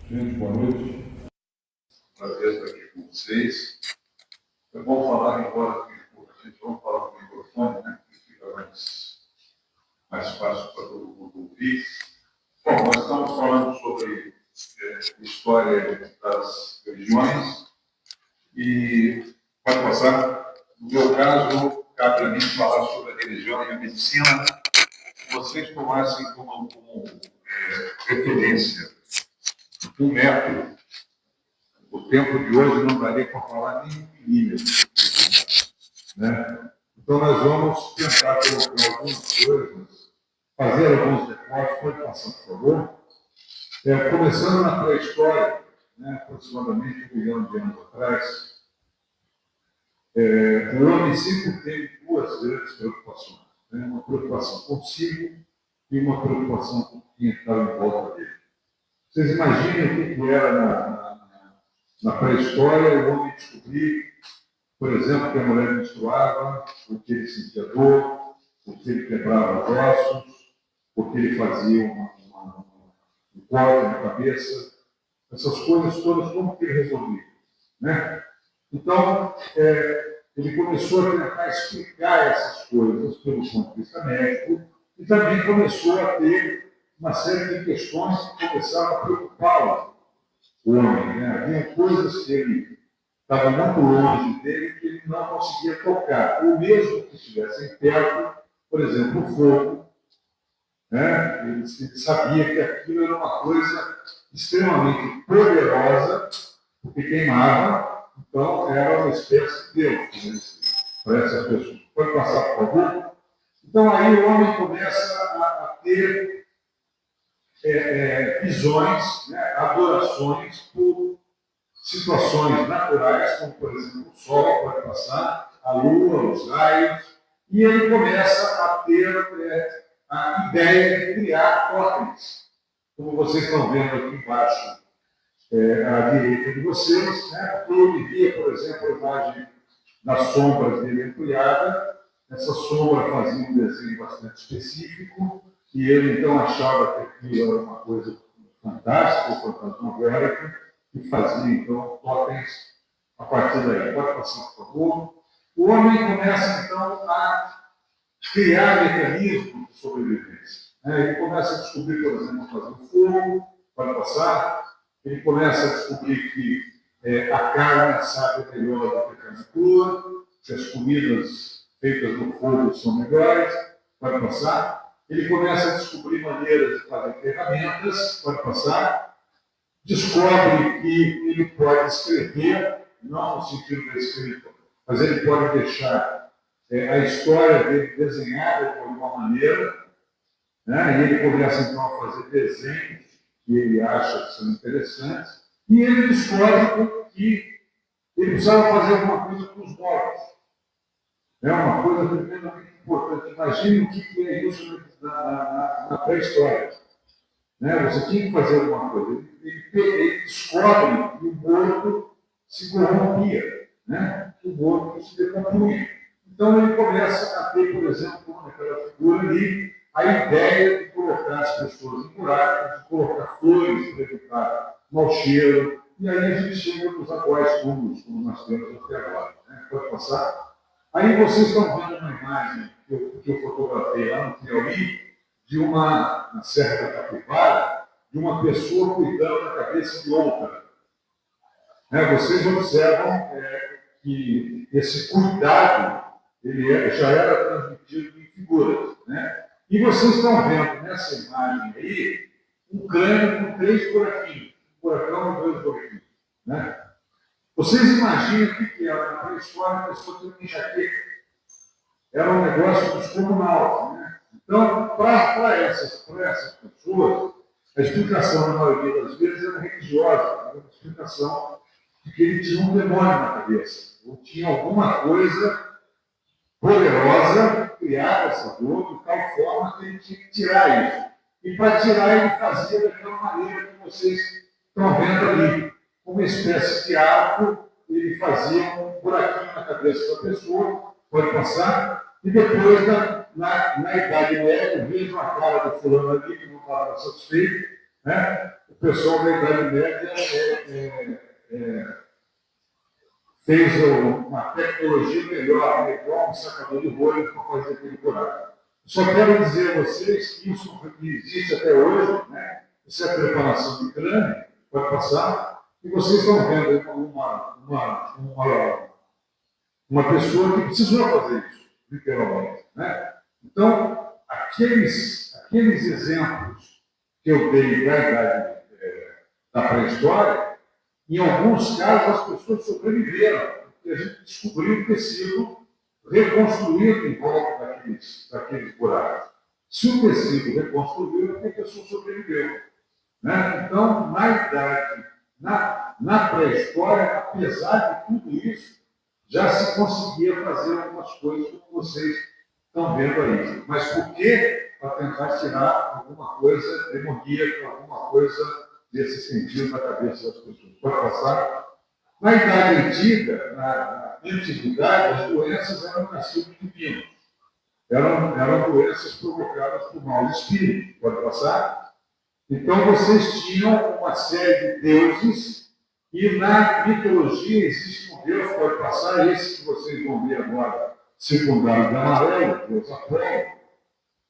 Gente, boa noite. Prazer estar aqui com vocês. É bom falar, embora a gente vamos falar com o microfone, né? Que fica mais fácil para todo mundo ouvir. Bom, nós estamos falando sobre história das religiões e pode passar. No meu caso, cabe a mim falar sobre a religião e a medicina. Vocês tomassem como referência um método. O tempo de hoje não daria para falar nem um milímetro, né? Então, nós vamos tentar colocar algumas coisas, fazer alguns recortes. Pode passar, por favor. Começando na pré-história, né, aproximadamente 1 milhão de anos atrás, o homem sempre teve duas grandes preocupações, né? Uma preocupação consigo e uma preocupação com quem estava em volta dele. Vocês imaginem o que era na pré-história o homem descobrir, por exemplo, que a mulher menstruava, o que ele sentia dor, o que ele quebrava os ossos, o que ele fazia um corte na cabeça, essas coisas todas, como que ele resolvia, né? Então, ele começou a tentar explicar essas coisas pelo ponto de vista médico e também começou a ter uma série de questões que começaram a preocupá-lo, o homem, né? Havia coisas que ele estava muito longe dele que ele não conseguia tocar, ou mesmo que estivessem perto, por exemplo, o fogo, né? Ele sabia que aquilo era uma coisa extremamente poderosa, porque queimava, então era uma espécie de Deus, né, para essas pessoas. Pode passar, por favor? Então aí o homem começa a ter visões, né, adorações por situações naturais, como por exemplo o sol pode passar, a lua, os raios, e ele começa a ter a ideia de criar totens, como vocês estão vendo aqui embaixo, à direita de vocês, né? Ele via, por exemplo, a imagem das sombras dele ampliada. Essa sombra fazia um desenho bastante específico, e ele então achava que aquilo era uma coisa fantástica, fantasmagórica, e fazia então totens a partir daí. Pode passar, por favor. O homem começa então a criar mecanismos de sobrevivência. Ele começa a descobrir, por exemplo, fazer um fogo, pode passar. Ele começa a descobrir que a carne sabe melhor do que a carne crua, que as comidas feitas no fogo são melhores, pode passar. Ele começa a descobrir maneiras de fazer ferramentas, pode passar. Descobre que ele pode escrever, não no sentido da escrita, mas ele pode deixar a história dele desenhada de alguma maneira, né? E ele começa então a fazer desenhos que ele acha que são interessantes, e ele descobre que ele precisava fazer alguma coisa com os mortos. É uma coisa tremendamente importante. Imagine o que é isso na pré-história. Né? Você tinha que fazer alguma coisa. Ele descobre que o morto se corrompia, né? Que o morto se decompunha. Então ele começa a ter, por exemplo, naquela figura ali, a ideia de colocar as pessoas em buracos, de colocar flores para evitar mau cheiro, e aí a gente chega nos atuais túmulos, como nós temos até agora. Né? Pode passar? Aí vocês estão vendo uma imagem que eu fotografei lá no Piauí, de na Serra da Capivara, de uma pessoa cuidando da cabeça de outra. Vocês observam que esse cuidado ele já era transmitido em figuras. Né? E vocês estão vendo nessa imagem aí um crânio com 3 buraquinhos, um buracão e 2 buraquinhos. Né? Vocês imaginam o que era na pré-história, a pessoa tem uma enxaqueca. Era um negócio descomunal. Né? Então, para essas pessoas, a explicação, na maioria das vezes, era religiosa, era uma explicação de que ele tinha um demônio na cabeça, ou tinha alguma coisa poderosa criada essa dor de tal forma que ele tinha que tirar isso. E para tirar, ele fazia daquela maneira que vocês estão vendo ali. Uma espécie de arco, ele fazia um buraquinho na cabeça da pessoa, pode passar, e depois, na Idade Média, vejo a cara do fulano ali, que não estava satisfeito, né? O pessoal da Idade Média fez uma tecnologia melhor, igual um sacador de rolho para fazer aquele buraco. Só quero dizer a vocês que isso existe até hoje, né? Isso é preparação de crânio, pode passar, e vocês estão vendo uma pessoa que precisou fazer isso, literalmente, né? Então, aqueles exemplos que eu dei da idade da pré-história, em alguns casos as pessoas sobreviveram, porque a gente descobriu o tecido reconstruído em volta daqueles buracos. Se o tecido reconstruiu, é porque a pessoa sobreviveu. Né? Então, na idade, na pré-história, apesar de tudo isso, já se conseguia fazer algumas coisas como vocês estão vendo aí. Mas por quê? Para tentar tirar alguma coisa demoníaca, alguma coisa desse sentido na cabeça das pessoas. Pode passar? Na Idade Antiga, na Antiguidade, as doenças eram nascidas divinos. Eram doenças provocadas por maus espíritos. Pode passar? Então, vocês tinham uma série de deuses, e na mitologia existe um deus, pode passar, esse que vocês vão ver agora, secundário de amarelo, o deus Apolo,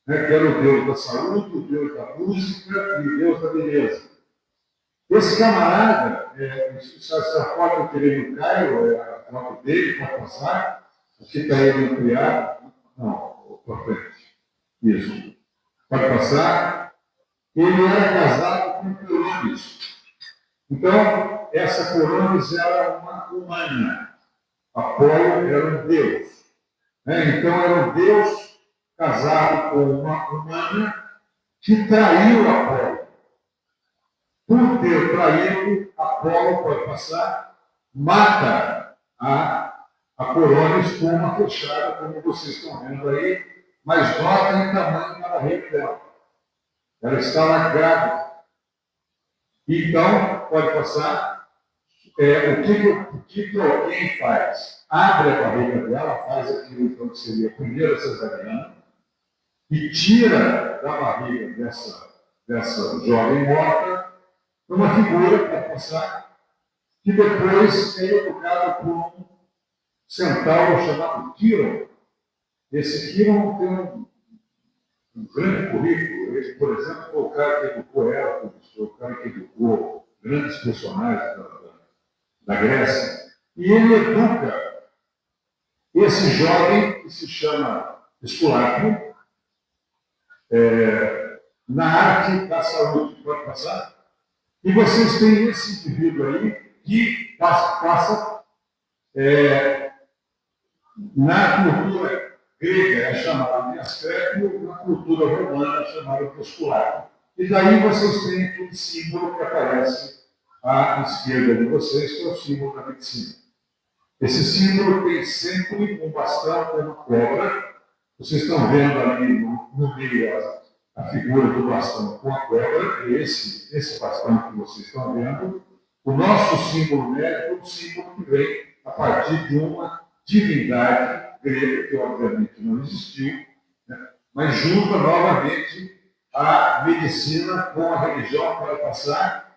né, que era o deus da saúde, o deus da música e o deus da beleza. Esse camarada, essa foto eu tirei no Caio, é a foto dele, pode passar, aqui está ele no criado, não, para frente, isso, pode passar. Ele era casado com Coronis. Então, essa Coronis era uma humana. Apolo era um deus. Né? Então, era um deus casado com uma humana que traiu Apolo. Por ter traído, Apolo, pode passar, mata a Coronis com uma fechada, como vocês estão vendo aí, mas notem o tamanho da barriga dela. Ela estava grávida. Então, pode passar, o que alguém faz? Abre a barriga dela, faz aquilo então, que seria a primeira cesariana, e tira da barriga dessa jovem morta uma figura, pode passar, que depois é educada por um centauro chamado Quirón. Esse Quirón tem um grande currículo. Ele, por exemplo, foi o cara que educou Hércules, foi o cara que educou grandes personagens da Grécia. E ele educa esse jovem que se chama Esculápio na arte da saúde. Pode passar? E vocês têm esse indivíduo aí que passa na cultura grega é chamado de Asclepio, na cultura romana é chamado de Esculápio. E daí vocês têm aquele símbolo que aparece à esquerda de vocês, que é o símbolo da medicina. Esse símbolo tem sempre um bastão com uma cobra. Vocês estão vendo ali no meio a figura do bastão com a cobra, e esse bastão que vocês estão vendo. O nosso símbolo médico é um símbolo que vem a partir de uma divindade grega, que obviamente não existiu, né? Mas junta novamente a medicina com a religião para passar.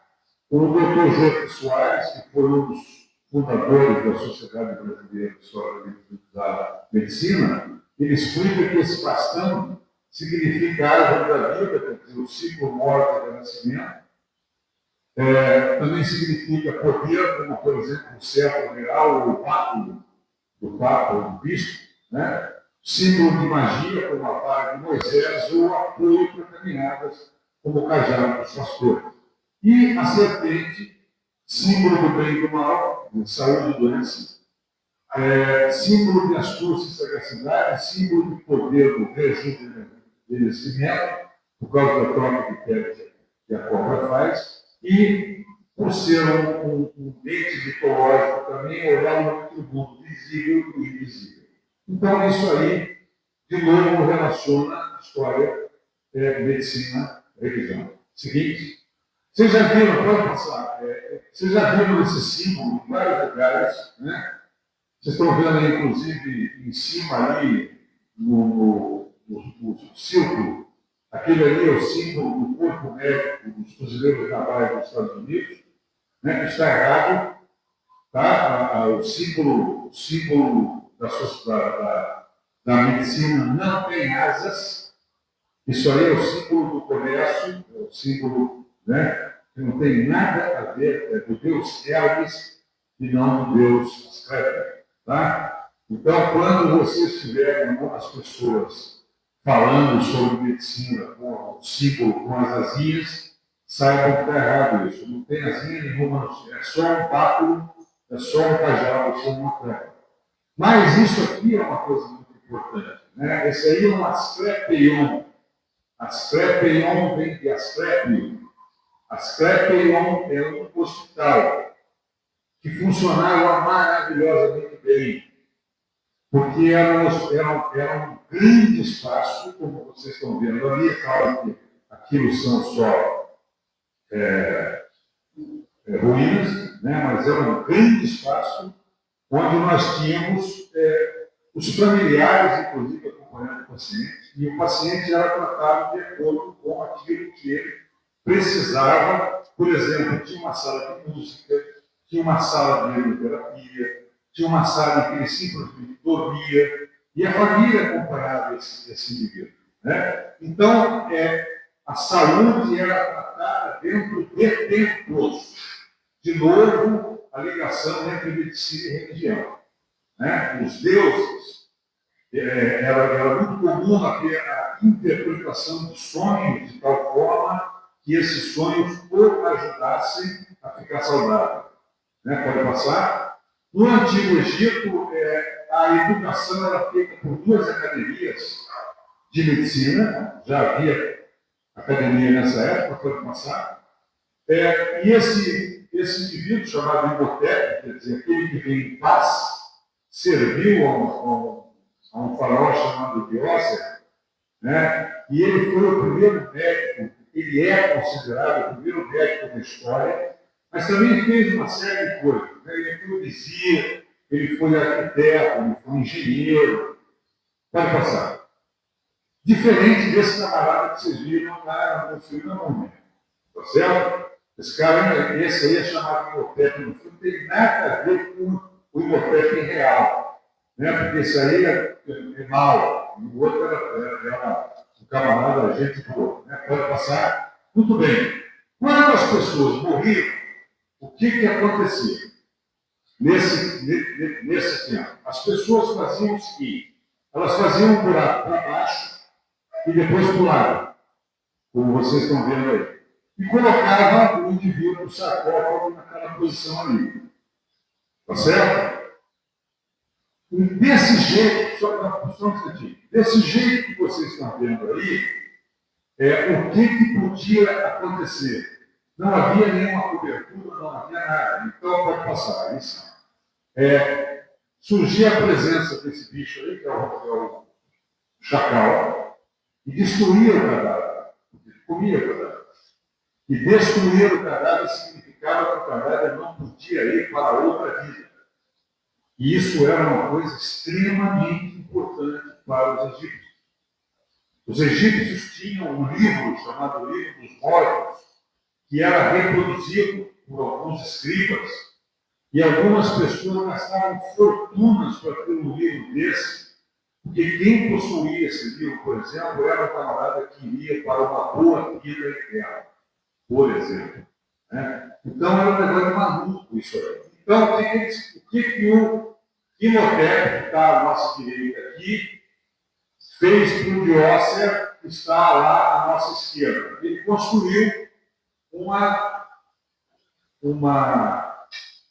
O Dr. José Soares, que foi um dos fundadores da Sociedade Brasileira de História da Medicina, ele explica que esse bastão significa a árvore da vida, quer dizer, o ciclo morte e renascimento. Também significa poder, como, por exemplo, o cetro real, o báculo do Papa ou do Bispo, né? Símbolo de magia, como a vara de Moisés, ou apoio para caminhadas, como o cajado dos pastores. E a serpente, símbolo do bem e do mal, de saúde e doença, símbolo de astúcia e sagacidade, símbolo de poder do rejuvenescimento, por causa da troca de pele que a cobra faz, e por ser um ente mitológico também, olhar entre o mundo visível e invisível. Então, isso aí, de novo, relaciona história, medicina, religião. Seguinte, vocês já viram, pode passar, vocês já viram esse símbolo em vários lugares, né? Vocês estão vendo aí, inclusive, em cima ali, no círculo Aquele ali é o símbolo do corpo médico dos fuzileiros navais dos Estados Unidos, né, que está errado, tá? O símbolo da medicina não tem asas. Isso aí é o símbolo do comércio, é o símbolo, né, que não tem nada a ver, é do Deus Hermes e não do Deus Asclepio. Tá? Então, quando vocês tiverem algumas pessoas falando sobre medicina com o símbolo, com as asinhas, saibam que está errado isso. Não tem asinha nenhuma, é só um báculo, é só um cajado, é só uma crema. Mas isso aqui é uma coisa muito importante. Né? Esse aí é um Asclepion. Asclepion vem de Asclepio. Asclepion é um hospital que funcionava maravilhosamente bem, porque era um grande espaço, como vocês estão vendo ali, é claro que aquilo são só ruínas, né? Mas era um grande espaço onde nós tínhamos os familiares, inclusive, acompanhando o paciente, e o paciente era tratado de acordo com aquilo que ele precisava. Por exemplo, tinha uma sala de música, tinha uma sala de hidroterapia, tinha uma sala em que ele simplesmente dormia, e a família acompanhava esse indivíduo. Né? Então, a saúde era tratada dentro de templos. De novo, a ligação entre medicina e religião. Né? Os deuses, era muito comum haver a interpretação de sonhos de tal forma que esses sonhos o ajudassem a ficar saudável. Né? Pode passar? No Antigo Egito, a educação era feita por duas academias de medicina, já havia academia nessa época, pode passar. E esse indivíduo chamado Imhotep, quer dizer, aquele que veio em paz, serviu a um faraó chamado Diócer, né? E ele foi o primeiro médico, ele é considerado o primeiro médico da história, mas também fez uma série de coisas. Né? Ele foi vizir, ele foi arquiteto, ele foi engenheiro. Pode passar. Diferente desse camarada que vocês viram no filme da Múmia. Tá certo? Esse aí é chamado Imhotep no filme, não tem nada a ver com o Imhotep real. Né? Porque esse aí é mau, e o outro era um camarada, gente boa. Né? Pode passar. Muito bem. Quando as pessoas morriam, o que acontecia? Nesse tempo, as pessoas faziam o seguinte: elas faziam um buraco para baixo e depois pulavam, como vocês estão vendo aí. E colocavam o indivíduo no sarcófago naquela posição ali. Tá certo? E desse jeito, só um instantinho, desse jeito que vocês estão vendo aí, o que podia acontecer? Não havia nenhuma cobertura, não havia nada. Então, pode passar isso. Surgia a presença desse bicho aí, que é o chacal, e destruía o cadáver. Comia o cadáver. E destruir o cadáver significava que o cadáver não podia ir para outra vida. E isso era uma coisa extremamente importante para os egípcios. Os egípcios tinham um livro chamado Livro dos Mortos, que era reproduzido por alguns escribas, e algumas pessoas gastavam fortunas para ter um livro desse, porque quem possuía esse livro, por exemplo, era um camarada que iria para uma boa vida eterna, por exemplo. Né? Então era um negócio maluco isso aí. Então, o que o Imhotep, que está à nossa direita aqui, fez para o Diócer, que está lá à nossa esquerda? Ele construiu uma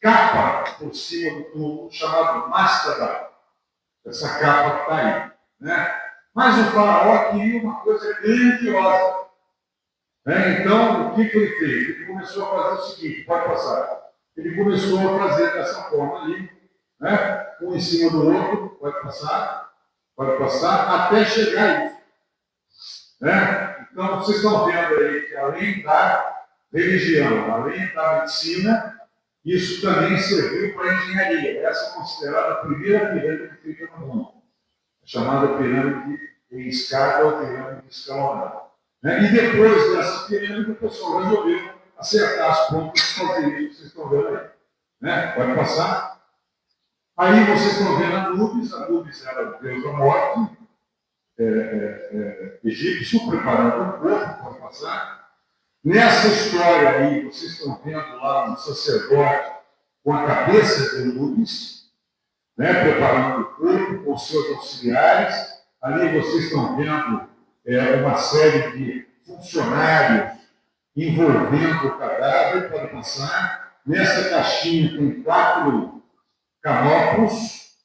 capa por cima do túmulo chamada mastaba. Essa capa que está aí. Né? Mas o faraó queria uma coisa grandiosa. Né? Então, o que ele fez? Ele começou a fazer o seguinte, pode passar. Ele começou a fazer dessa forma ali, né? Um em cima do outro, pode passar, até chegar a isso. Né? Então, vocês estão vendo aí que além da religião, além da medicina, isso também serviu para a engenharia. Essa é considerada a primeira pirâmide feita no mundo, chamada pirâmide em escada ou pirâmide escalonada. Né? E depois dessa pirâmide, o pessoal resolveu acertar as pontas e fazer isso que vocês estão vendo aí. Né? Pode passar. Aí vocês estão vendo a Anubis era o deus da morte, egípcio, preparando o corpo, pode passar. Nessa história aí, vocês estão vendo lá um sacerdote com a cabeça de Anubis, né, preparando o corpo com seus auxiliares. Ali vocês estão vendo uma série de funcionários envolvendo o cadáver, pode passar. Nessa caixinha tem 4 canopos,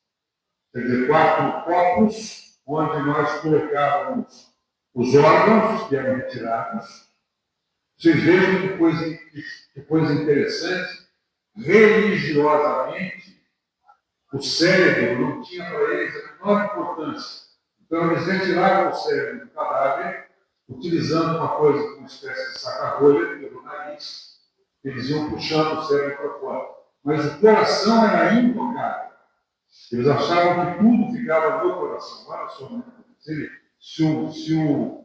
quer dizer, 4 copos, onde nós colocávamos os órgãos que eram retirados. Vocês vejam que coisa interessante. Religiosamente, o cérebro não tinha para eles a menor importância. Então, eles retiravam o cérebro do cadáver, utilizando uma coisa, uma espécie de saca-rolha pelo nariz, eles iam puxando o cérebro para fora. Mas o coração era intocável. Eles achavam que tudo ficava no coração. Olha só, né? Se o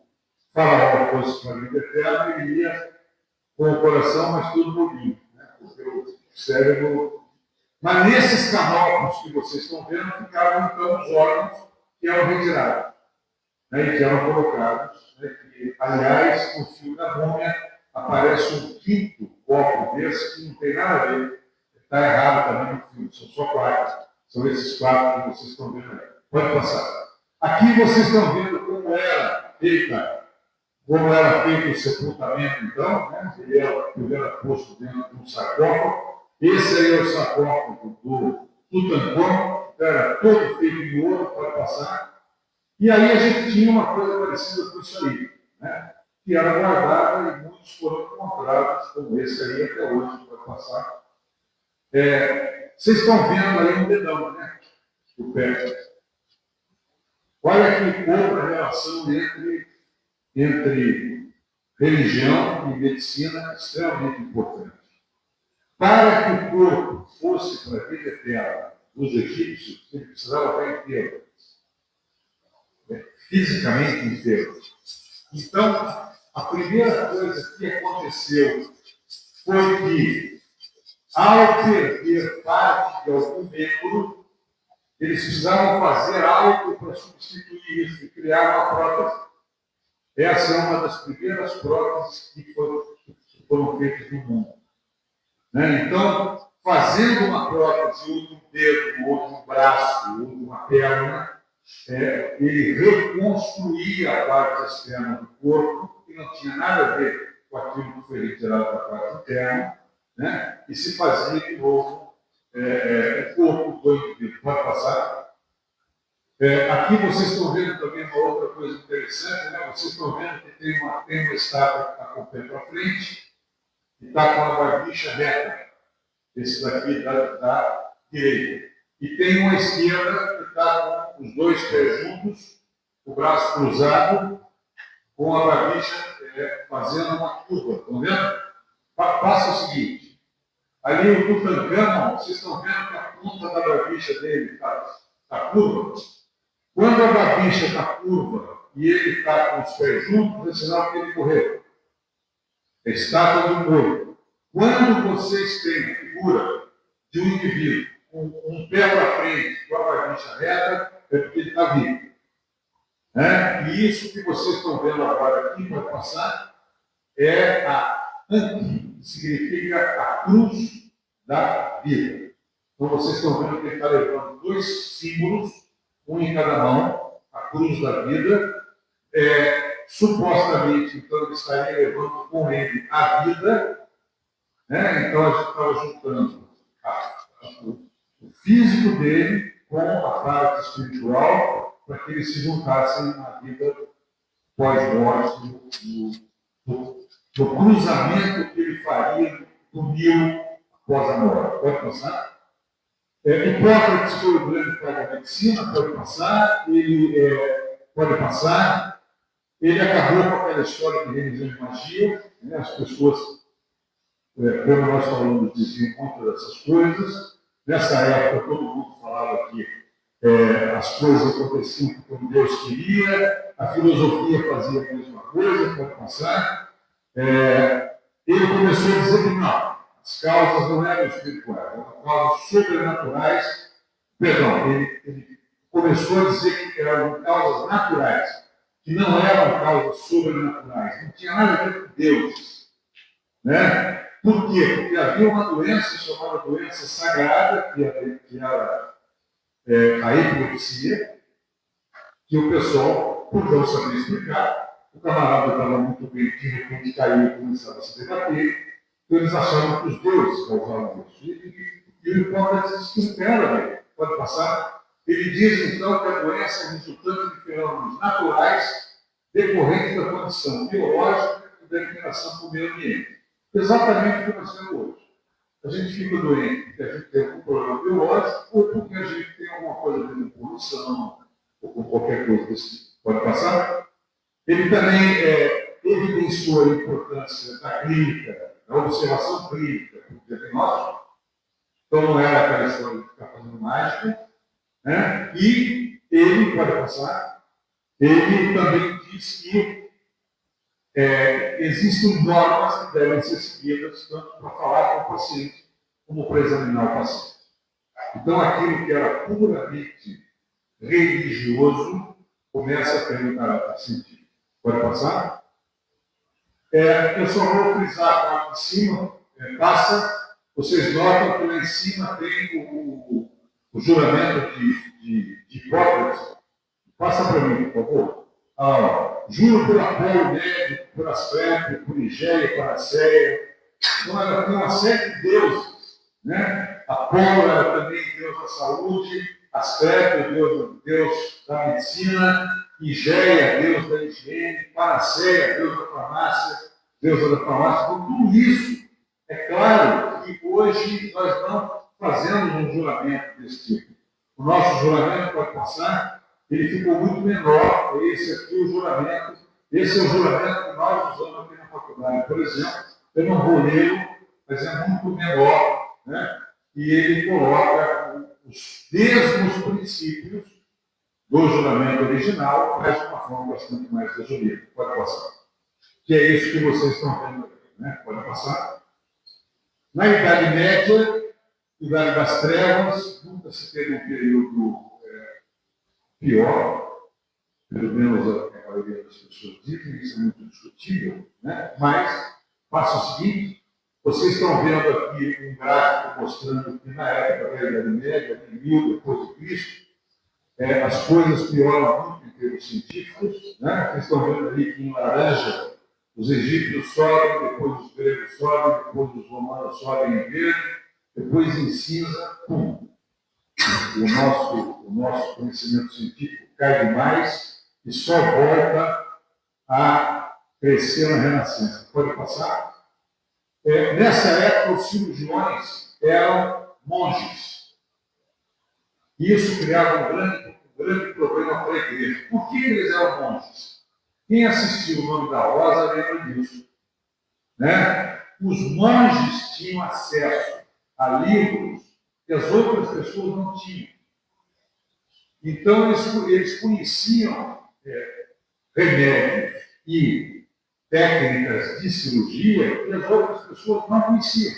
faraó fosse uma vida eterna, ele ia com o coração, mas tudo bobinho. Né? Porque o cérebro. Mas nesses canopos que vocês estão vendo, ficavam então os órgãos que eram retirados, né? E que eram colocados. Né? E, aliás, no filme da múmia aparece um 5º copo desse que não tem nada a ver. Está errado também no filme, são só 4. São esses 4 que vocês estão vendo aí. Pode passar. Aqui vocês estão vendo como era feito o sepultamento, então, né? Ele era posto dentro de um sarcófago. Esse aí é o sarcófago do Tutankhamon, era todo feito em ouro, pode passar. E aí a gente tinha uma coisa parecida com isso aí, né? Que era guardada e muitos foram encontrados, como esse aí até hoje, pode passar. Vocês estão vendo aí um dedão, né? O pé. Olha que outra relação entre religião e medicina extremamente importante. Para que o corpo fosse para a vida eterna dos egípcios, ele precisava estar inteiro, fisicamente inteiro. Então, a primeira coisa que aconteceu foi que, ao perder parte de algum membro, eles precisavam fazer algo para substituir isso e criar uma prótese. Essa é uma das primeiras próteses que foram feitas no mundo. Né? Então, fazendo uma prótese, ou um dedo, ou um braço, ou uma perna, ele reconstruía a parte externa do corpo, que não tinha nada a ver com aquilo que foi retirado da parte interna, né? E se fazia de novo o corpo do indivíduo. Pode passar. Aqui vocês estão vendo também uma outra coisa interessante, né? Vocês estão vendo que tem uma estátua que está com o pé para frente e está com a barbicha reta. Esse daqui da direita. E tem uma esquerda que está com os 2 pés juntos, o braço cruzado, com a barbicha fazendo uma curva. Estão vendo? Passa o seguinte. Ali o Tutankhamon, vocês estão vendo que a ponta da barbicha dele está curva. Quando a barbicha está curva e ele está com os pés juntos, é sinal que ele morreu. É estátua do morto. Quando vocês têm a figura de um indivíduo com um pé para frente, com a barbicha reta, é porque ele está vivo. Né? E isso que vocês estão vendo agora aqui, para passar, é significa a cruz da vida. Então vocês estão vendo que ele está levando 2 símbolos, um em cada mão, a cruz da vida. Supostamente, então, ele estaria levando com ele a vida. Né? Então a gente estava juntando o físico dele com a parte espiritual para que eles se juntassem na vida pós-morte, no cruzamento que ele faria do Nilo após a morte. Pode passar? Hipócrates foi o grande pai da medicina, pode passar. Pode passar. Ele acabou com aquela história de religião e magia. Né? As pessoas, como nós falamos, diziam muito dessas coisas. Nessa época, todo mundo falava que as coisas aconteciam como Deus queria, a filosofia fazia a mesma coisa, pode passar. Ele começou a dizer que não, as causas não eram espirituais, eram causas sobrenaturais. Perdão, ele começou a dizer que eram causas naturais, que não eram causas sobrenaturais, não tinha nada a ver com deuses. Né? Por quê? Porque havia uma doença chamada doença sagrada, que era a epilepsia, que o pessoal, por não saber explicar, o camarada estava muito bem, de repente caiu e começava a se debater, então eles achavam que os deuses causavam isso. E o Hipócrates diz que não era, pode passar. Ele diz, então, que a doença é resultante de fenômenos naturais decorrentes da condição biológica e da interação com o meio ambiente. Exatamente o que nós temos hoje. A gente fica doente porque a gente tem algum problema biológico ou porque a gente tem alguma coisa de poluição ou com qualquer coisa desse tipo. Pode passar? Ele também evidenciou a importância da clínica, da observação clínica, do diagnóstico. Então não era aquela história de ficar fazendo mágica. Né? E ele, pode passar, ele também diz que existem normas que devem ser seguidas tanto para falar com o paciente como para examinar o paciente. Então, aquilo que era puramente religioso começa a ter um caráter científico. Pode passar? Eu só vou frisar a parte de cima. Passa. Vocês notam que lá em cima tem o juramento de Hipócrates. Passa para mim, por favor. Juro por Apolo, médico, por Asclepio, por Igéia, por Acéia. Então, ela tem uma série de deuses. Né? Apolo era também deus da saúde, Asclepio, deus da medicina, Igéia, deus da higiene, Paraceia, deus da farmácia, deusa da farmácia. Então, tudo isso, é claro que hoje nós não fazemos um juramento desse tipo. O nosso juramento, pode passar, ele ficou muito menor. Esse aqui é o juramento. Esse é o juramento que nós usamos aqui na faculdade. Por exemplo, eu não vou lê-lo, mas é muito menor. Né? E ele coloca os mesmos princípios do juramento original, mas de uma forma bastante mais resumida. Pode passar. Que é isso que vocês estão vendo aqui. Né? Pode passar. Na Idade Média, Idade das Trevas, nunca se teve um período pior, pelo menos a maioria das pessoas dizem, isso é muito discutível, né? Mas faça o seguinte: vocês estão vendo aqui um gráfico mostrando que na época da Idade Média, em 1000 depois de Cristo, as coisas pioram muito em termos científicos. Né? Vocês estão vendo ali que em laranja os egípcios sobem, depois os gregos sobem, depois os romanos sobem em verde, depois em cinza, pum. O nosso conhecimento científico cai demais e só volta a crescer na Renascença. Pode passar? Nessa época, os cirurgiões eram monges. E isso criava um grande problema para a igreja. Por que eles eram monges? Quem assistiu O Nome da Rosa lembra disso. Né? Os monges tinham acesso a livros que as outras pessoas não tinham. Então, eles conheciam remédios e técnicas de cirurgia que as outras pessoas não conheciam.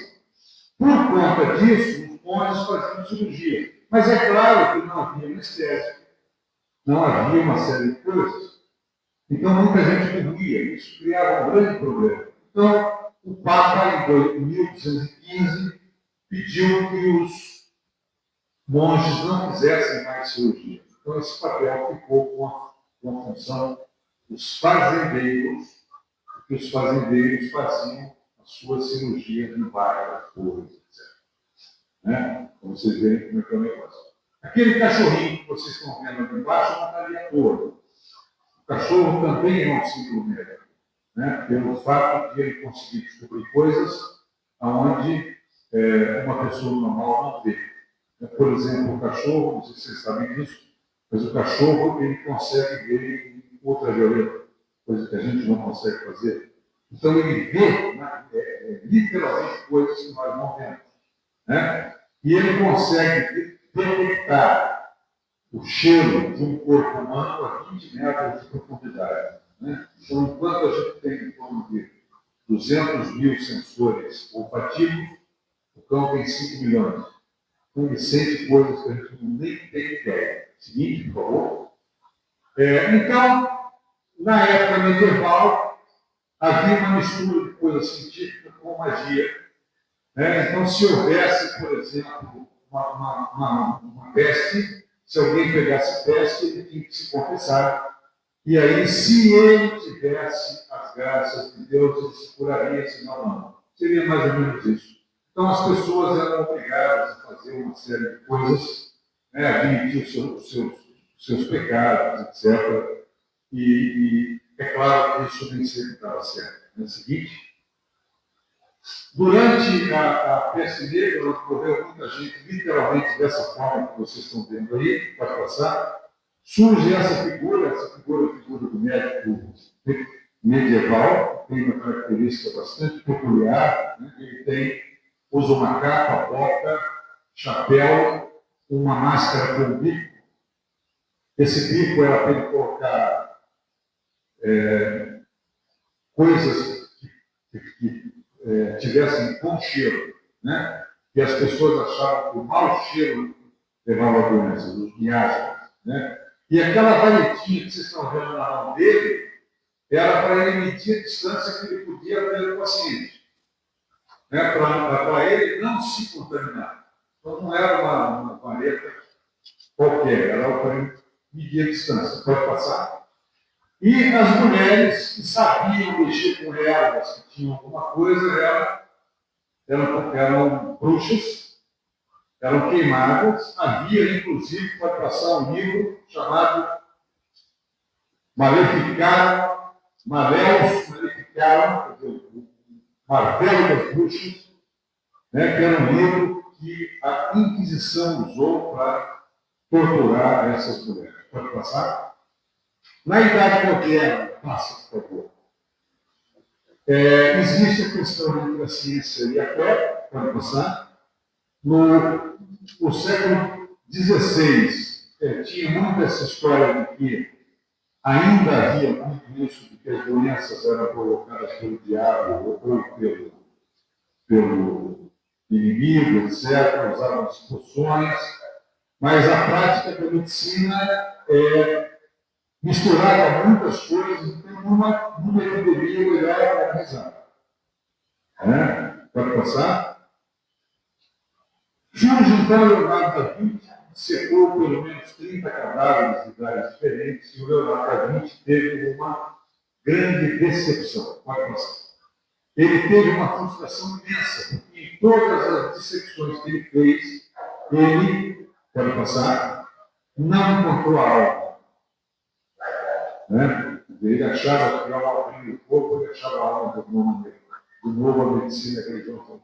Por conta disso, os monges faziam cirurgia. Mas é claro que não havia anestésico, não havia uma série de coisas. Então, muita gente morria. Isso criava um grande problema. Então, o Papa, em 1215, pediu que os monges não fizessem mais cirurgia. Então, esse papel ficou com a função dos fazendeiros, porque os fazendeiros faziam as suas cirurgias em várias cores, etc. Né? Como vocês veem como é que é o negócio. Aquele cachorrinho que vocês estão vendo aqui embaixo não está ali à toa. O cachorro também é um símbolo médico, né? Pelo fato de ele conseguir descobrir coisas onde uma pessoa normal não vê. Por exemplo, o cachorro, não sei se vocês sabem disso, mas o cachorro ele consegue ver em ultravioleta, coisa que a gente não consegue fazer. Então ele vê literalmente coisas que nós não vemos. Né? E ele consegue detectar o cheiro de um corpo humano a 20 metros de profundidade. Né? Então, enquanto a gente tem em torno de 200 mil sensores olfativos, o cão tem 5 milhões. Então, ele sente coisas que a gente nem tem ideia. Seguinte, por favor. Então, na época medieval, havia uma mistura de coisa científica com magia. Né? Então, se houvesse, por exemplo, uma peste, se alguém pegasse peste, ele tinha que se confessar. E aí, se ele tivesse as graças de Deus, ele se curaria, senão não. Seria mais ou menos isso. Então, as pessoas eram obrigadas a fazer uma série de coisas, né, admitir os seus pecados, etc. E é claro que isso nem sempre estava certo. No seguinte, durante a peste negra, ocorreu muita gente, literalmente dessa forma que vocês estão vendo aí, pode passar, surge essa figura do médico medieval, que tem uma característica bastante peculiar, né? Ele usa uma capa, bota, chapéu, uma máscara com bico. Esse bico era para ele colocar coisas que tivessem bom cheiro, né? E as pessoas achavam que o mau cheiro levava a doença, os miasmas, né? E aquela varetinha que vocês estão vendo na mão dele era para ele medir a distância que ele podia ter do paciente, né? Para ele não se contaminar. Então não era uma vareta qualquer, era para ele medir a distância. Pode passar? E as mulheres que sabiam mexer com ervas, que tinham alguma coisa, eram bruxas, eram queimadas. Havia, inclusive, pode passar um livro chamado Maleficaram, Maleficaram, o Martelo das Bruxas, né, que era um livro que a Inquisição usou para torturar essas mulheres. Pode passar? Na Idade Moderna, passa, por favor. Existe a questão entre a ciência e a fé, pode passar. No século XVI, tinha muito essa história de que ainda havia muito isso, de que as doenças eram provocadas pelo diabo ou pelo inimigo, etc., usavam-se poções, mas a prática da medicina misturava muitas coisas, então numa epidemia o ideal era rezar. Pode passar? Surge então Leonardo da Vinci, secou pelo menos 30 cadáveres de lugares diferentes, e o Leonardo da Vinci teve uma grande decepção. Pode passar. Ele teve uma frustração imensa, porque em todas as dissecções que ele fez, ele, pode passar, não encontrou a alma. Né? Ele achava que ao abrir o corpo, ele achava a alma do novo a medicina, a religião.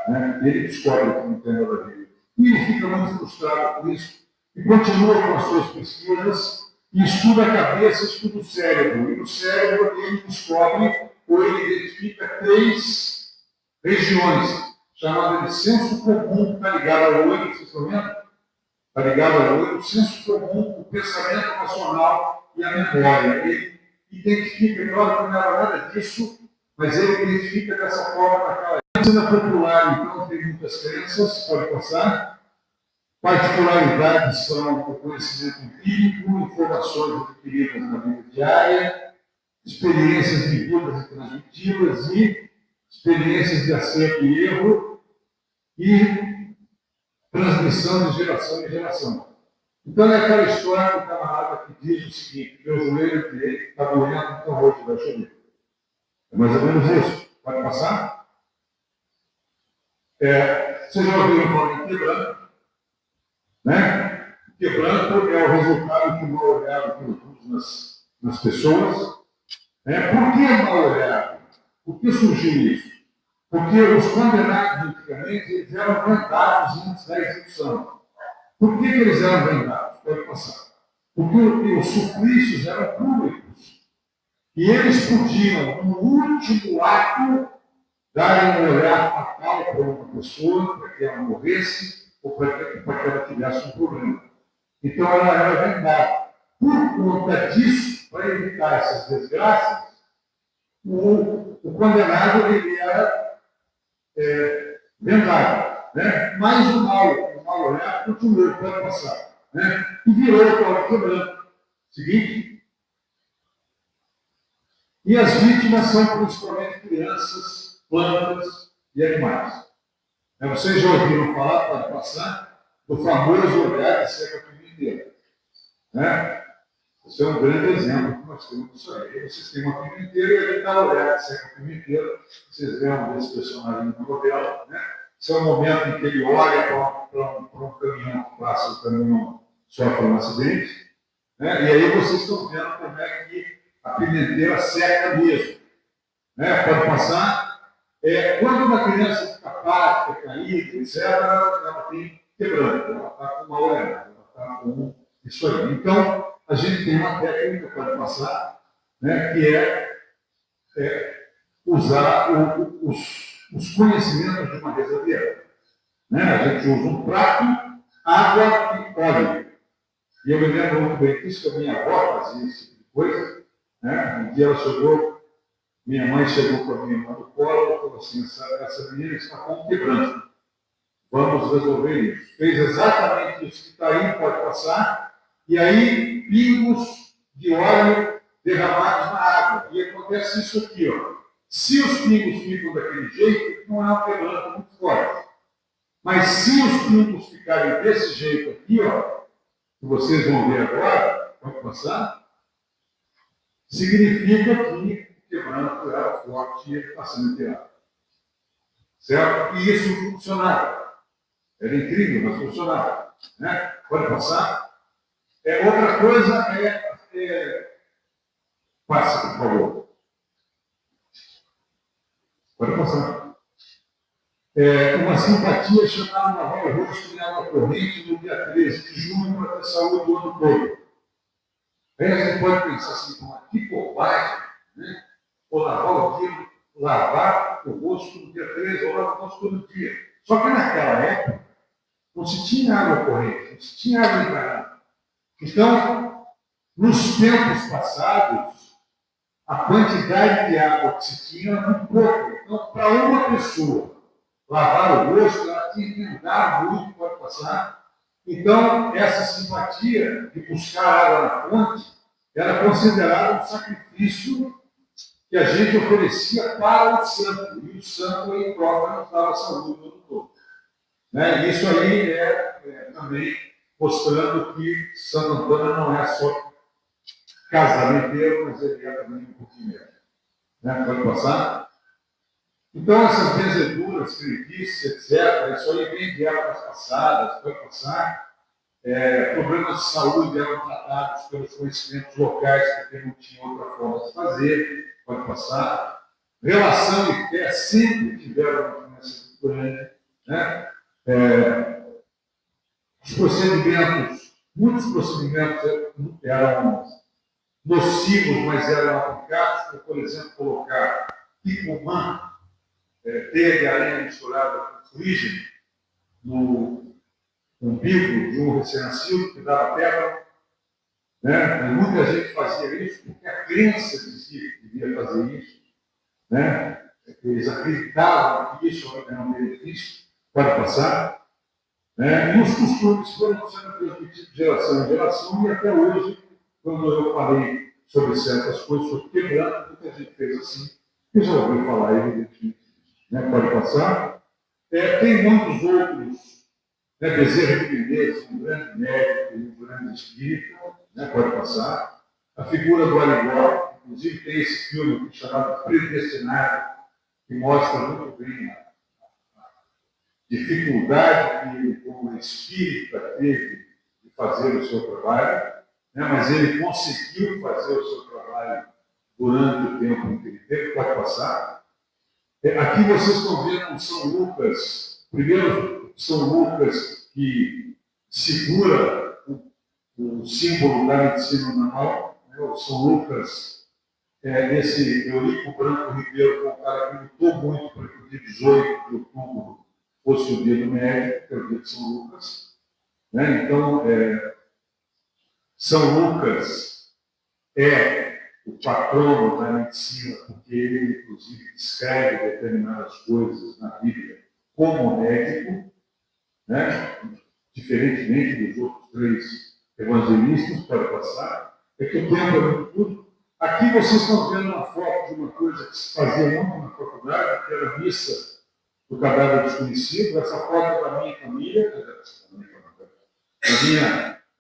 Né? Ele descobre que não tem nada a ver. E ele fica muito frustrado com isso. E continua com as suas pesquisas e estuda a cabeça, estuda o cérebro. E no cérebro ele descobre, ou ele identifica 3 regiões, chamadas de senso comum, está ligado ao olho, vocês estão vendo? Está ligado ao olho, o senso comum, o pensamento racional e a memória. Ele identifica, claro que não era nada disso, mas ele identifica dessa forma naquela medicina popular, então, tem muitas crenças, pode passar. Particularidades são o conhecimento empírico, informações adquiridas na vida diária, experiências vividas e transmitidas e experiências de acerto e erro e transmissão de geração em geração. Então, é aquela história do camarada que diz o seguinte: meu joelho direito está doendo, então hoje vai chover. É mais ou menos isso. Pode passar? Vocês já ouviram falar em quebranto? Né? Quebranto é o resultado de um mal olhado que produz nas pessoas. Por que mal olhado? Por que surgiu isso? Porque os condenados antigamente eles eram vendados antes da execução. Por que eles eram vendados? Pode passar. Porque os suplícios eram públicos. E eles podiam, no último ato, darem um olhar fatal para uma pessoa, para que ela morresse, ou para que ela tivesse um problema. Então, ela era vendada. Por conta disso, para evitar essas desgraças, o condenado ele era vendado. Né? Mas o mal olhar continuou, pode passar. Né? E virou o Código Branco. Seguinte. E as vítimas são principalmente crianças, plantas e animais. Vocês já ouviram falar, pode passar, do famoso olhar de seca-pimenteira. Né? Esse é um grande exemplo que nós temos disso aí. Vocês têm uma pimenteira e ele está olhando de seca-pimenteira. Vocês lembram desse personagem na novela. Né? Esse é o momento em que ele olha para um caminhão que passa, o caminhão sofre um acidente. Né? E aí vocês estão vendo como é que a pimenteira seca mesmo. Né? Pode passar. Quando uma criança fica apática, caída, etc., ela tem quebrando, ela está com uma olhada, ela está com isso aí. Então, a gente tem uma técnica, pode passar, né, que usar os conhecimentos de uma rezadeira. Né? A gente usa um prato, água e óleo. E eu me lembro muito bem disso, que a minha avó fazia esse tipo de coisa. Né? Um dia ela chegou. Minha mãe chegou para a minha irmã no colo e falou assim, essa menina está com quebrando. Vamos resolver isso. Fez exatamente isso que está aí, pode passar. E aí, pingos de óleo derramados na água. E acontece isso aqui, ó. Se os pingos ficam daquele jeito, não é um quebranto muito forte. Mas se os pingos ficarem desse jeito aqui, ó, que vocês vão ver agora, pode passar, significa que quebrando era forte e ele está sendo tirado. Certo? E isso funcionava. Era incrível, mas funcionava. Né? Pode passar? Outra coisa passa, por favor. Pode passar. Uma simpatia chamada lavar o rosto em água corrente no dia 13 de junho para ter saúde o ano todo. Aí a gente pode pensar assim, que bobagem, né? Ou lavar o rosto no dia 13, ou lavar o rosto todo dia. Só que naquela época, não se tinha água corrente, não se tinha água encanada. Então, nos tempos passados, a quantidade de água que se tinha era muito pouca. Então, para uma pessoa lavar o rosto, ela tinha que andar muito, pode passar. Então, essa simpatia de buscar água na fonte era considerada um sacrifício que a gente oferecia para o santo. E o santo, em troca, nos dava saúde no todo. Né? Isso aí também mostrando que Santo Antônio não é só casamenteiro, mas ele é também um pouquinho mesmo. Né? Pode passar? Então, essas benzeduras, crebices, etc., isso aí vem de épocas passadas, pode passar. Problemas de saúde eram tratados pelos conhecimentos locais, porque não tinha outra forma de fazer, pode passar. Relação e fé sempre tiveram uma influência grande. Né? Os procedimentos, muitos procedimentos eram nocivos, mas eram aplicados, como, por exemplo, colocar picumã, teia de aranha misturada com fuligem, no umbigo de um recém-nascido que dava pedra. Né? Muita gente fazia isso porque a crença dizia que devia fazer isso. Né? Eles acreditavam que isso era um benefício, pode passar. Né? E os costumes foram sendo transmitidos de geração em geração, e até hoje, quando eu falei sobre certas coisas, sobre quebrando, muita gente fez assim, e já ouviu falar, evidentemente. Né? Pode passar. Tem muitos outros. Né? Bezerra de Menezes, um grande médico, um grande espírito, né? Pode passar. A figura do Aligó, inclusive tem esse filme chamado Predestinado, que mostra muito bem a dificuldade que ele, como espírita, teve de fazer o seu trabalho, né? Mas ele conseguiu fazer o seu trabalho durante o tempo em que ele teve. Pode passar. Aqui vocês estão vendo São Lucas, primeiro São Lucas que segura o símbolo da medicina na mão, né? O São Lucas, esse Eurico Branco Ribeiro, foi um cara que lutou muito para que o dia 18 de outubro fosse o dia do médico, que é o dia de São Lucas. Né? Então, São Lucas é o patrono da medicina, porque ele, inclusive, descreve determinadas coisas na Bíblia como médico, né? Diferentemente dos outros três evangelistas, pode passar, é que o tempo é muito curto. Aqui vocês estão vendo uma foto de uma coisa que se fazia muito na faculdade, que era a missa do cadáver desconhecido. Essa foto é da minha família,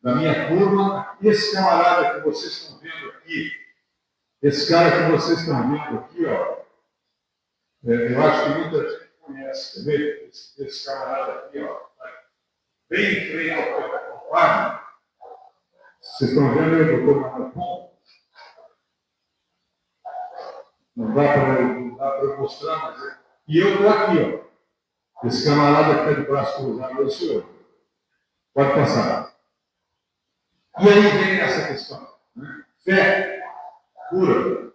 da minha turma. Esse camarada que vocês estão vendo aqui, esse cara que vocês estão vendo aqui, ó, eu acho que muita gente conhece, quer ver? Esse camarada aqui, ó, bem em frente ao quadro. Vocês estão vendo aí, doutor Marapom? Não dá para eu mostrar, mas é. E eu estou aqui, ó. Esse camarada que está de braço cruzado, eu sou eu. Pode passar. E aí vem essa questão. Né? Fé, cura,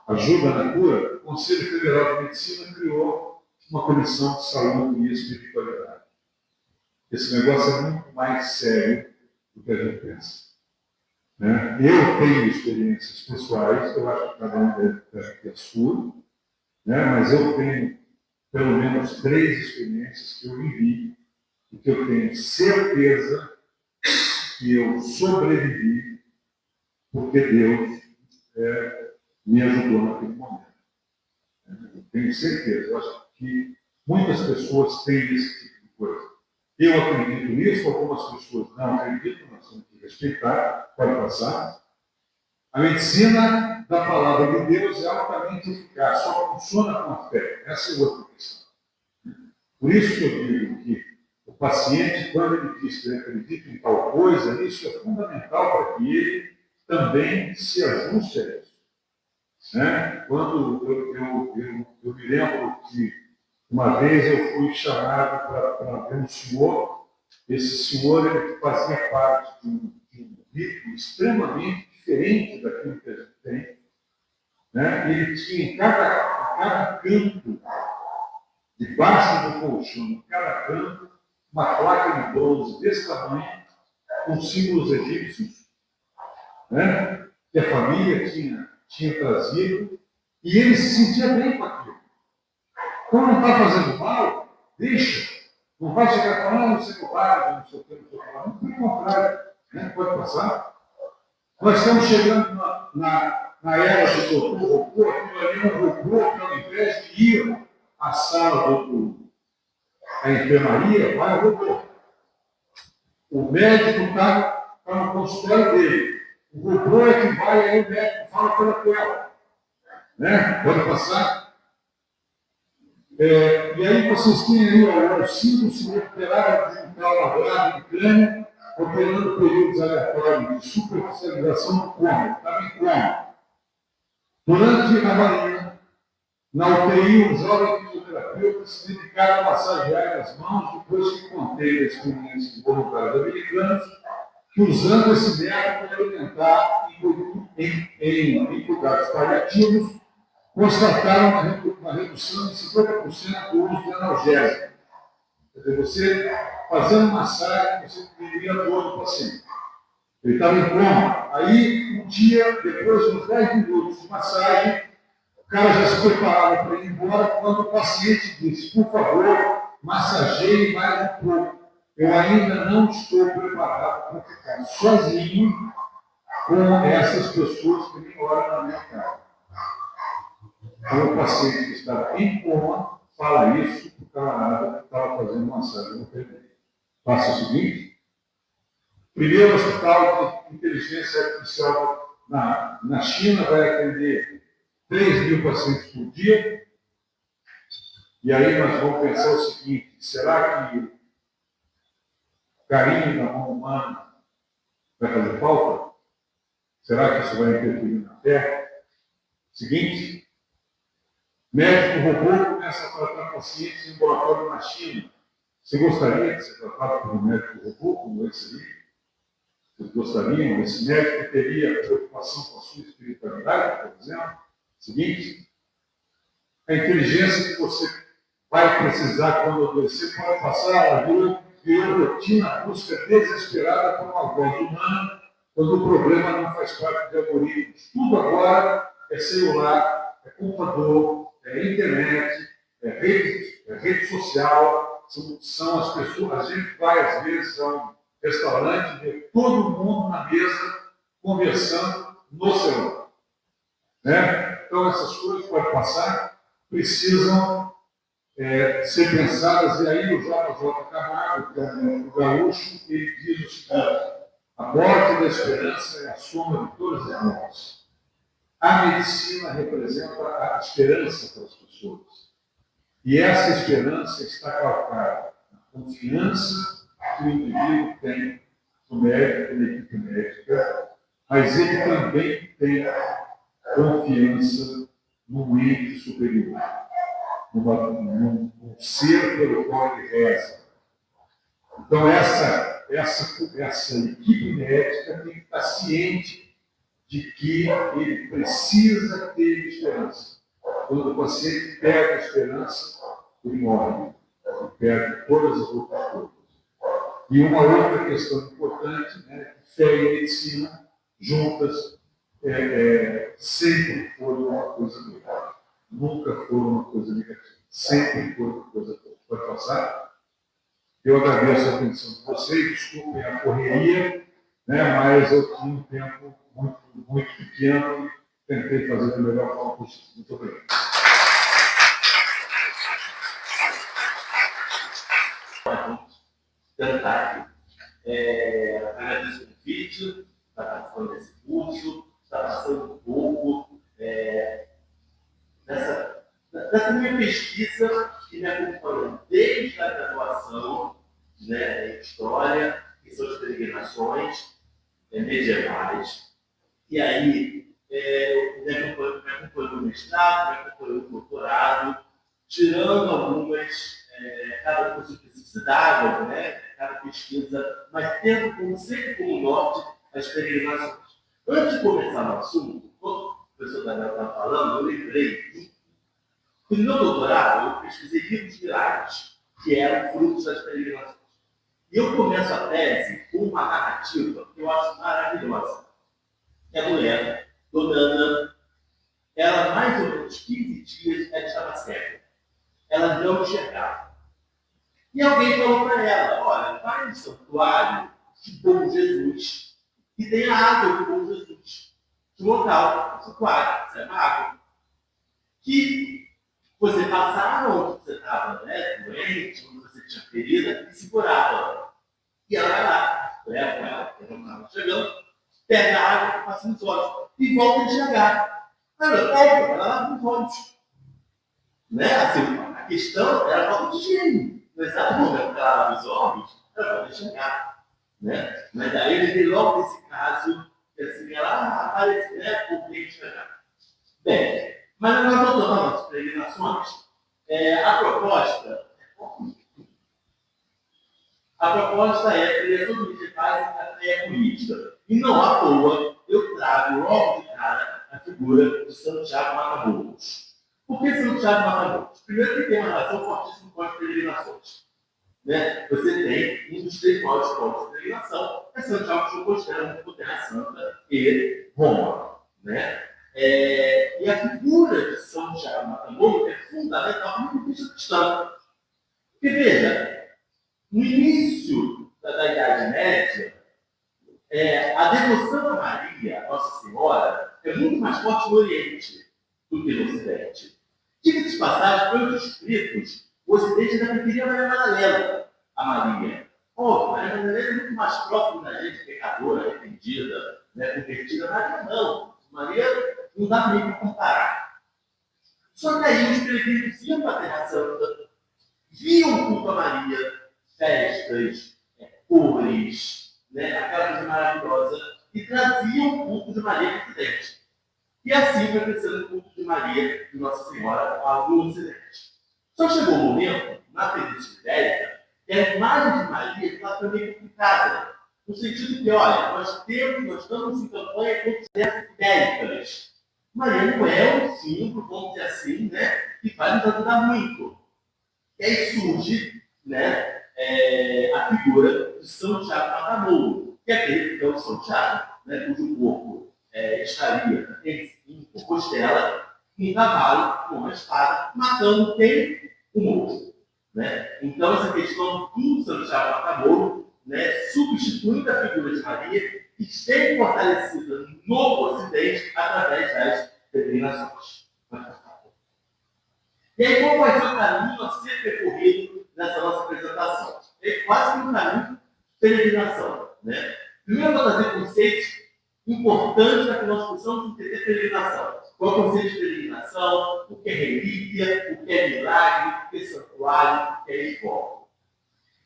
ajuda na cura. O Conselho Federal de Medicina criou uma comissão de saúde e espiritualidade. Esse negócio é muito mais sério do que a gente pensa. Né? Eu tenho experiências pessoais, eu acho que cada um deve ter a sua, né? Mas eu tenho pelo menos 3 experiências que eu vivi e que eu tenho certeza que eu sobrevivi porque Deus me ajudou naquele momento. Eu tenho certeza, eu acho que muitas pessoas têm esse tipo de coisa. Eu acredito nisso, algumas pessoas não acreditam, nós temos que respeitar, pode passar. A medicina da palavra de Deus é altamente eficaz, só funciona com a fé. Essa é outra questão. Por isso que eu digo que o paciente, quando ele diz que ele acredita em tal coisa, isso é fundamental para que ele também se ajuste a isso. Né? Quando eu me lembro que uma vez eu fui chamado para ver um senhor. Esse senhor ele fazia parte de um rito extremamente diferente daquilo que a gente tem. Né? Ele tinha em cada canto, debaixo do colchão, em cada canto, uma placa de bronze desse tamanho, com símbolos egípcios, né? Que a família tinha trazido, e ele se sentia bem com aquilo. Então não está fazendo mal, deixa. Não vai chegar falando, não sei o que, não sei o que, não sei o que. Não, pelo contrário, né? Pode passar. Nós estamos chegando na era do doutor robô, aquilo ali é um robô que ao invés de ir à sala a enfermaria, vai ao robô. O médico está no consultório dele. O robô é que vai, aí o médico fala pela tela. Né? Pode passar. E aí vocês têm aí o auxílio se recuperar de um trabalhado de crânio, operando períodos aleatórios de superficialização do cômodo. Está em coma. Durante a manhã, na UTI, um jovem fisioterapeuta se dedicaram a massagear as mãos depois que contei a experiência de voluntários americanos que, usando esse método para alimentar em cuidados paliativos, constataram uma redução de 50% do uso de analgésico. Quer dizer, você fazendo massagem, você diminuía a dor do paciente. Ele estava em coma. Aí, um dia, depois de uns 10 minutos de massagem, o cara já se preparava para ir embora quando o paciente disse: por favor, massageie mais um pouco. Eu ainda não estou preparado para ficar sozinho com essas pessoas que me moram na minha casa. Então, o paciente que estava em coma fala isso para o camarada que estava fazendo massagem no pé dele. Faça o seguinte: primeiro hospital de inteligência artificial na China vai atender 3.000 pacientes por dia. E aí nós vamos pensar o seguinte: será que o carinho da mão humana vai fazer falta? Será que isso vai interferir na fé? Seguinte: médico robô começa a tratar pacientes em laboratório na China. Você gostaria de ser tratado por um médico robô como esse aí? Vocês gostariam? Esse médico teria preocupação com a sua espiritualidade, por exemplo? Seguinte: a inteligência que você vai precisar quando adoecer pode passar a virou rotina, a busca desesperada por uma voz humana quando o problema não faz parte de algoritmos. Tudo agora é celular, é computador, é internet, é rede social, são as pessoas. A gente vai, às vezes, a um restaurante, vê todo mundo na mesa conversando no celular. Né? Então, essas coisas podem passar, precisam ser pensadas, e aí o J. Camargo, que é o gaúcho, ele diz o seguinte: a morte da esperança é a soma de todas as mortes. A medicina representa a esperança para as pessoas. E essa esperança está calcada na confiança que o indivíduo tem no médico, na equipe médica, mas ele também tem confiança num ente superior, num ser pelo qual ele reza. Então, essa equipe médica tem que estar ciente de que ele precisa ter esperança. Quando o paciente perde a esperança, ele morre. Ele perde todas as outras coisas. E uma outra questão importante, né, fé e medicina, juntas, sempre foram uma coisa negativa. Nunca foram uma coisa negativa. Sempre foi uma coisa boa. Pode passar? Eu agradeço a atenção de vocês, desculpem a correria, né, mas eu tinha um tempo muito pequeno e tentei fazer da melhor forma possível. Muito obrigado. Vamos tentar. Agradeço o convite, está participando desse curso, está passando um pouco dessa minha pesquisa que me acompanha desde a graduação, né, em História, que são as peregrinações medievais. E aí, me acompanhou no mestrado, me acompanhou no doutorado, tirando algumas, cada curso de especificidade, né, cada pesquisa, mas tendo sempre como norte as peregrinações. Antes de começar no assunto, como o professor Daniel estava falando, eu lembrei. No meu doutorado, eu pesquisei livros de milagres, que eram frutos das peregrinações. E eu começo a tese com uma narrativa que eu acho maravilhosa, que a mulher, Dona Ana, ela, mais ou menos 15 dias, ela estava cega. Ela não enxergava. E alguém falou para ela: olha, vai no santuário de Bom Jesus, e tem a água de Bom Jesus, de local, do santuário, serve água. Que você passava onde você estava, né, doente, onde você tinha ferida, e segurava. E ela vai lá, leva ela, estava chegando, pega a água, passa nos olhos, e volta a enxergar. Ela lava nos olhos. Né? Assim, a questão era a falta de higiene. No exato momento que ela lava os olhos, ela pode enxergar. Né? Mas aí ele vê logo nesse caso, que assim, ela aparece, né, por ter enxergar. Bem, mas nós voltamos às peregrinações. A proposta é criação de vegetais a fé política. E não à toa, eu trago logo de cara a figura de Santiago Matamoros. Por que Santiago Matamoros? Primeiro que tem uma relação fortíssima com as peregrinações. Né? Você tem um dos 3 maiores pontos de peregrinação, é Santiago de Compostela, entre Terra Santa e Roma. Né? E a figura de Santiago Matamoros é fundamental para o vista cristão. Porque veja, no início da Idade Média, a devoção a Maria, Nossa Senhora, é muito mais forte no Oriente do que no Ocidente. Diga-se de passagem, pelos escritos, o Ocidente ainda preferia Maria Madalena a Maria. Maria Madalena é muito mais próxima da gente, pecadora, arrependida, né, convertida. Maria não. Maria não dá nem para comparar. Só que aí os peregrinos iam para a Terra Santa, viam o culto a Maria, festas, cores, né, aquela coisa maravilhosa, e traziam o culto de Maria para o Ocidente. E assim foi crescendo o culto de Maria, de Nossa Senhora, no Ocidente. Só chegou um momento, na Península Ibérica, que a imagem de Maria estava também complicada. No sentido que, olha, nós estamos em campanha contra as terras ibéricas. Maria não é um símbolo, vamos dizer assim, né, que vai nos ajudar muito. E aí surge, né, a figura de São Tiago Matamoros, que é aquele que é o São Tiago, né, cujo corpo estaria em Compostela, um cavalo com uma espada, matando quem? O moço. Né? Então, essa questão do Santiago Matamouro, né, substituindo a figura de Maria, que esteve fortalecida no Ocidente através das peregrinações. E aí, qual vai ser o caminho a ser percorrido nessa nossa apresentação? É quase que um caminho de peregrinação. Né? Primeiro, eu vou trazer conceitos importantes para que nós possamos entender peregrinação. Qual é o conceito de peregrinação? O que é relíquia? O que é milagre? O que é santuário? O que é escola?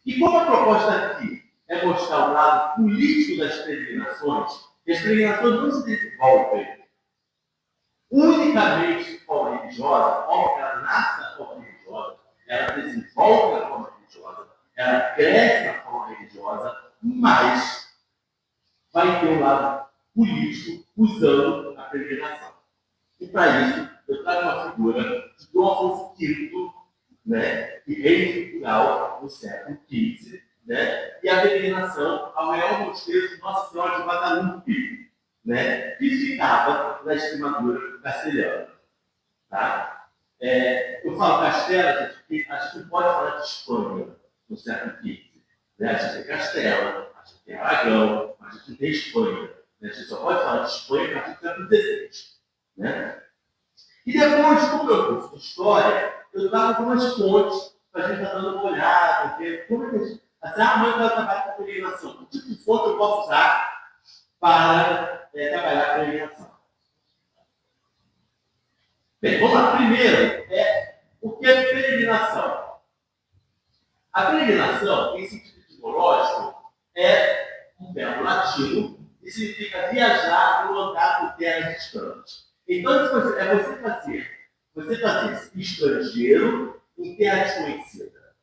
E como a proposta aqui é mostrar o lado político das peregrinações, as peregrinações não se desenvolvem unicamente de forma religiosa, óbvio que ela nasce da forma religiosa, ela desenvolve da forma religiosa, ela cresce da forma religiosa, mas vai ter um lado político usando a peregrinação. E para isso, eu trago uma figura de Dom Afonso V, né, que rei de Portugal no século XV, né, e a peregrinação ao maior mosteiro de Nossa Senhora de Guadalupe, né, que ficava na Extremadura castelhana. Tá? Eu falo Castela, porque a gente não pode falar de Espanha no século XV. Né? A gente tem Castela, a gente tem Aragão, a gente não tem Espanha. Né? A gente só pode falar de Espanha a partir do século XVI. Né? E depois, como eu curso de história, eu trago algumas fontes para a gente estar dando uma olhada, ver como é que a gente. Assim, amanhã eu quero trabalhar com a peregrinação. Que tipo de fonte eu posso usar para trabalhar com a peregrinação? Bem, vamos lá. Primeiro, o que é peregrinação? A peregrinação, em sentido etimológico, é um verbo latino que significa viajar ou andar por terras distantes. Então, você fazer estrangeiro em terra desconhecida.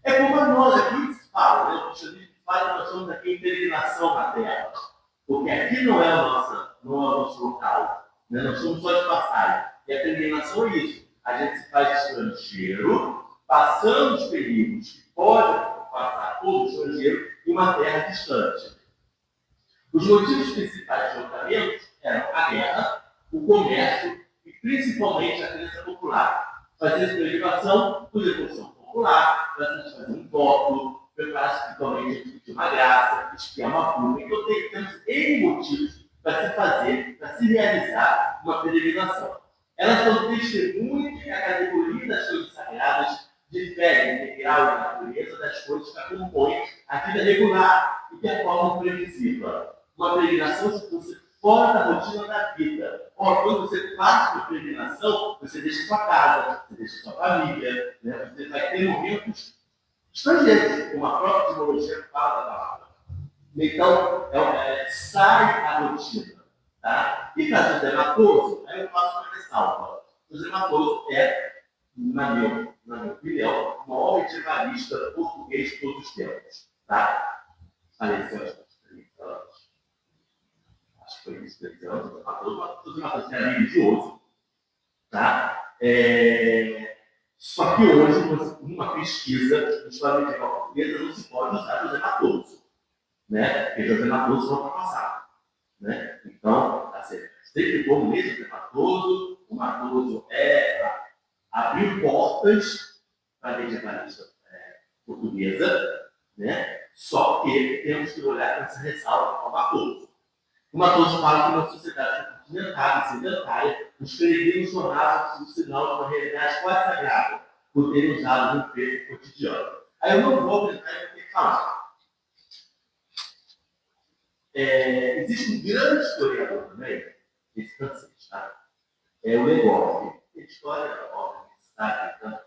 É como nós aqui se fala, né? O cristianismo fala que nós estamos aqui em peregrinação na terra. Porque aqui não é o nosso local. Né? Nós somos só de passagem. E a peregrinação é isso. A gente se faz estrangeiro, passando os perigos que pode passar todo estrangeiro em uma terra distante. Os motivos principais de deslocamento eram a guerra, o comércio e principalmente a crença popular. Fazer peregrinação por devoção popular, para fazer um voto, preparar-se principalmente de uma graça, espiar uma curva. Então temos N motivos para se fazer, para se realizar uma peregrinação. Elas são testemunhas que a categoria das coisas sagradas difere integral da natureza das coisas que a compõem a vida regular e que a forma previsível. Uma peregrinação se fosse fora da rotina da vida. Quando você parte uma peregrinação, você deixa sua casa, você deixa sua família, né? Você vai ter momentos estrangeiros, como a própria etimologia fala da palavra. Então, sai da rotina. Tá? E para José Matoso, aí eu faço uma ressalva. José Matoso na minha opinião, o maior medievalista português de todos os tempos. Tá? Faleceu acho que 30 anos. Acho que foi isso, 30 anos. José Matoso era religioso. Tá? Só que hoje, numa pesquisa de história medieval portuguesa, não se pode usar José Matoso. Né? Porque José Matoso foi ultrapassado. Né? Então, sempre como mesmo o Matoso abriu portas para a medievalista portuguesa, né? Só que temos que olhar com essa ressalva ao Matoso. O Matoso fala que na sociedade continental e sedentária, os peregrinos tornavam-se um sinal de uma realidade quase sagrada, por terem usado no emprego cotidiano. Aí eu não vou apresentar e vou ter que falar. Existe um grande historiador também, esse francês, tá? O Le Goff. Tem história, óbvio, sabe? Então,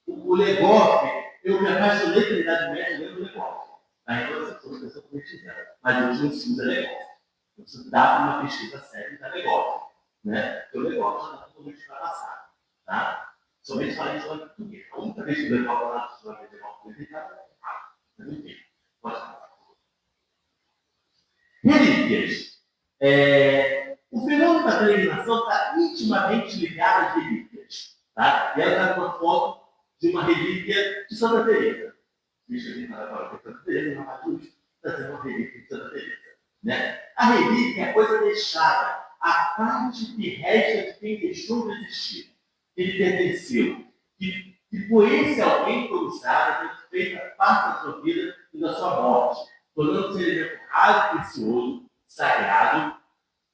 o Le Goff, eu me apaixonei pela Idade Média lendo o Le Goff. Tá? Então, eu sou uma pessoa politizada, mas hoje não se usa Le Goff. Não se dá para uma pesquisa séria da Le Goff. Né? Porque o Le Goff já está totalmente ultrapassado. Tá? Somente falei de história portuguesa. A única vez que o Le Goff fala de história medieval portuguesa é enfim. Relíquias. O fenômeno da peregrinação está intimamente ligado às relíquias. Tá? E ela está com uma foto de uma relíquia de Santa Teresa. Deixa eu ver agora que Santa Teresa, uma Matheus, trazer uma relíquia de Santa Teresa. Né? A relíquia é a coisa deixada, a parte que resta de quem deixou de existir, que lhe pertenceu, que por esse alguém foi usado, feita parte da sua vida e da sua morte, tornando-se elemento raro e precioso, sagrado,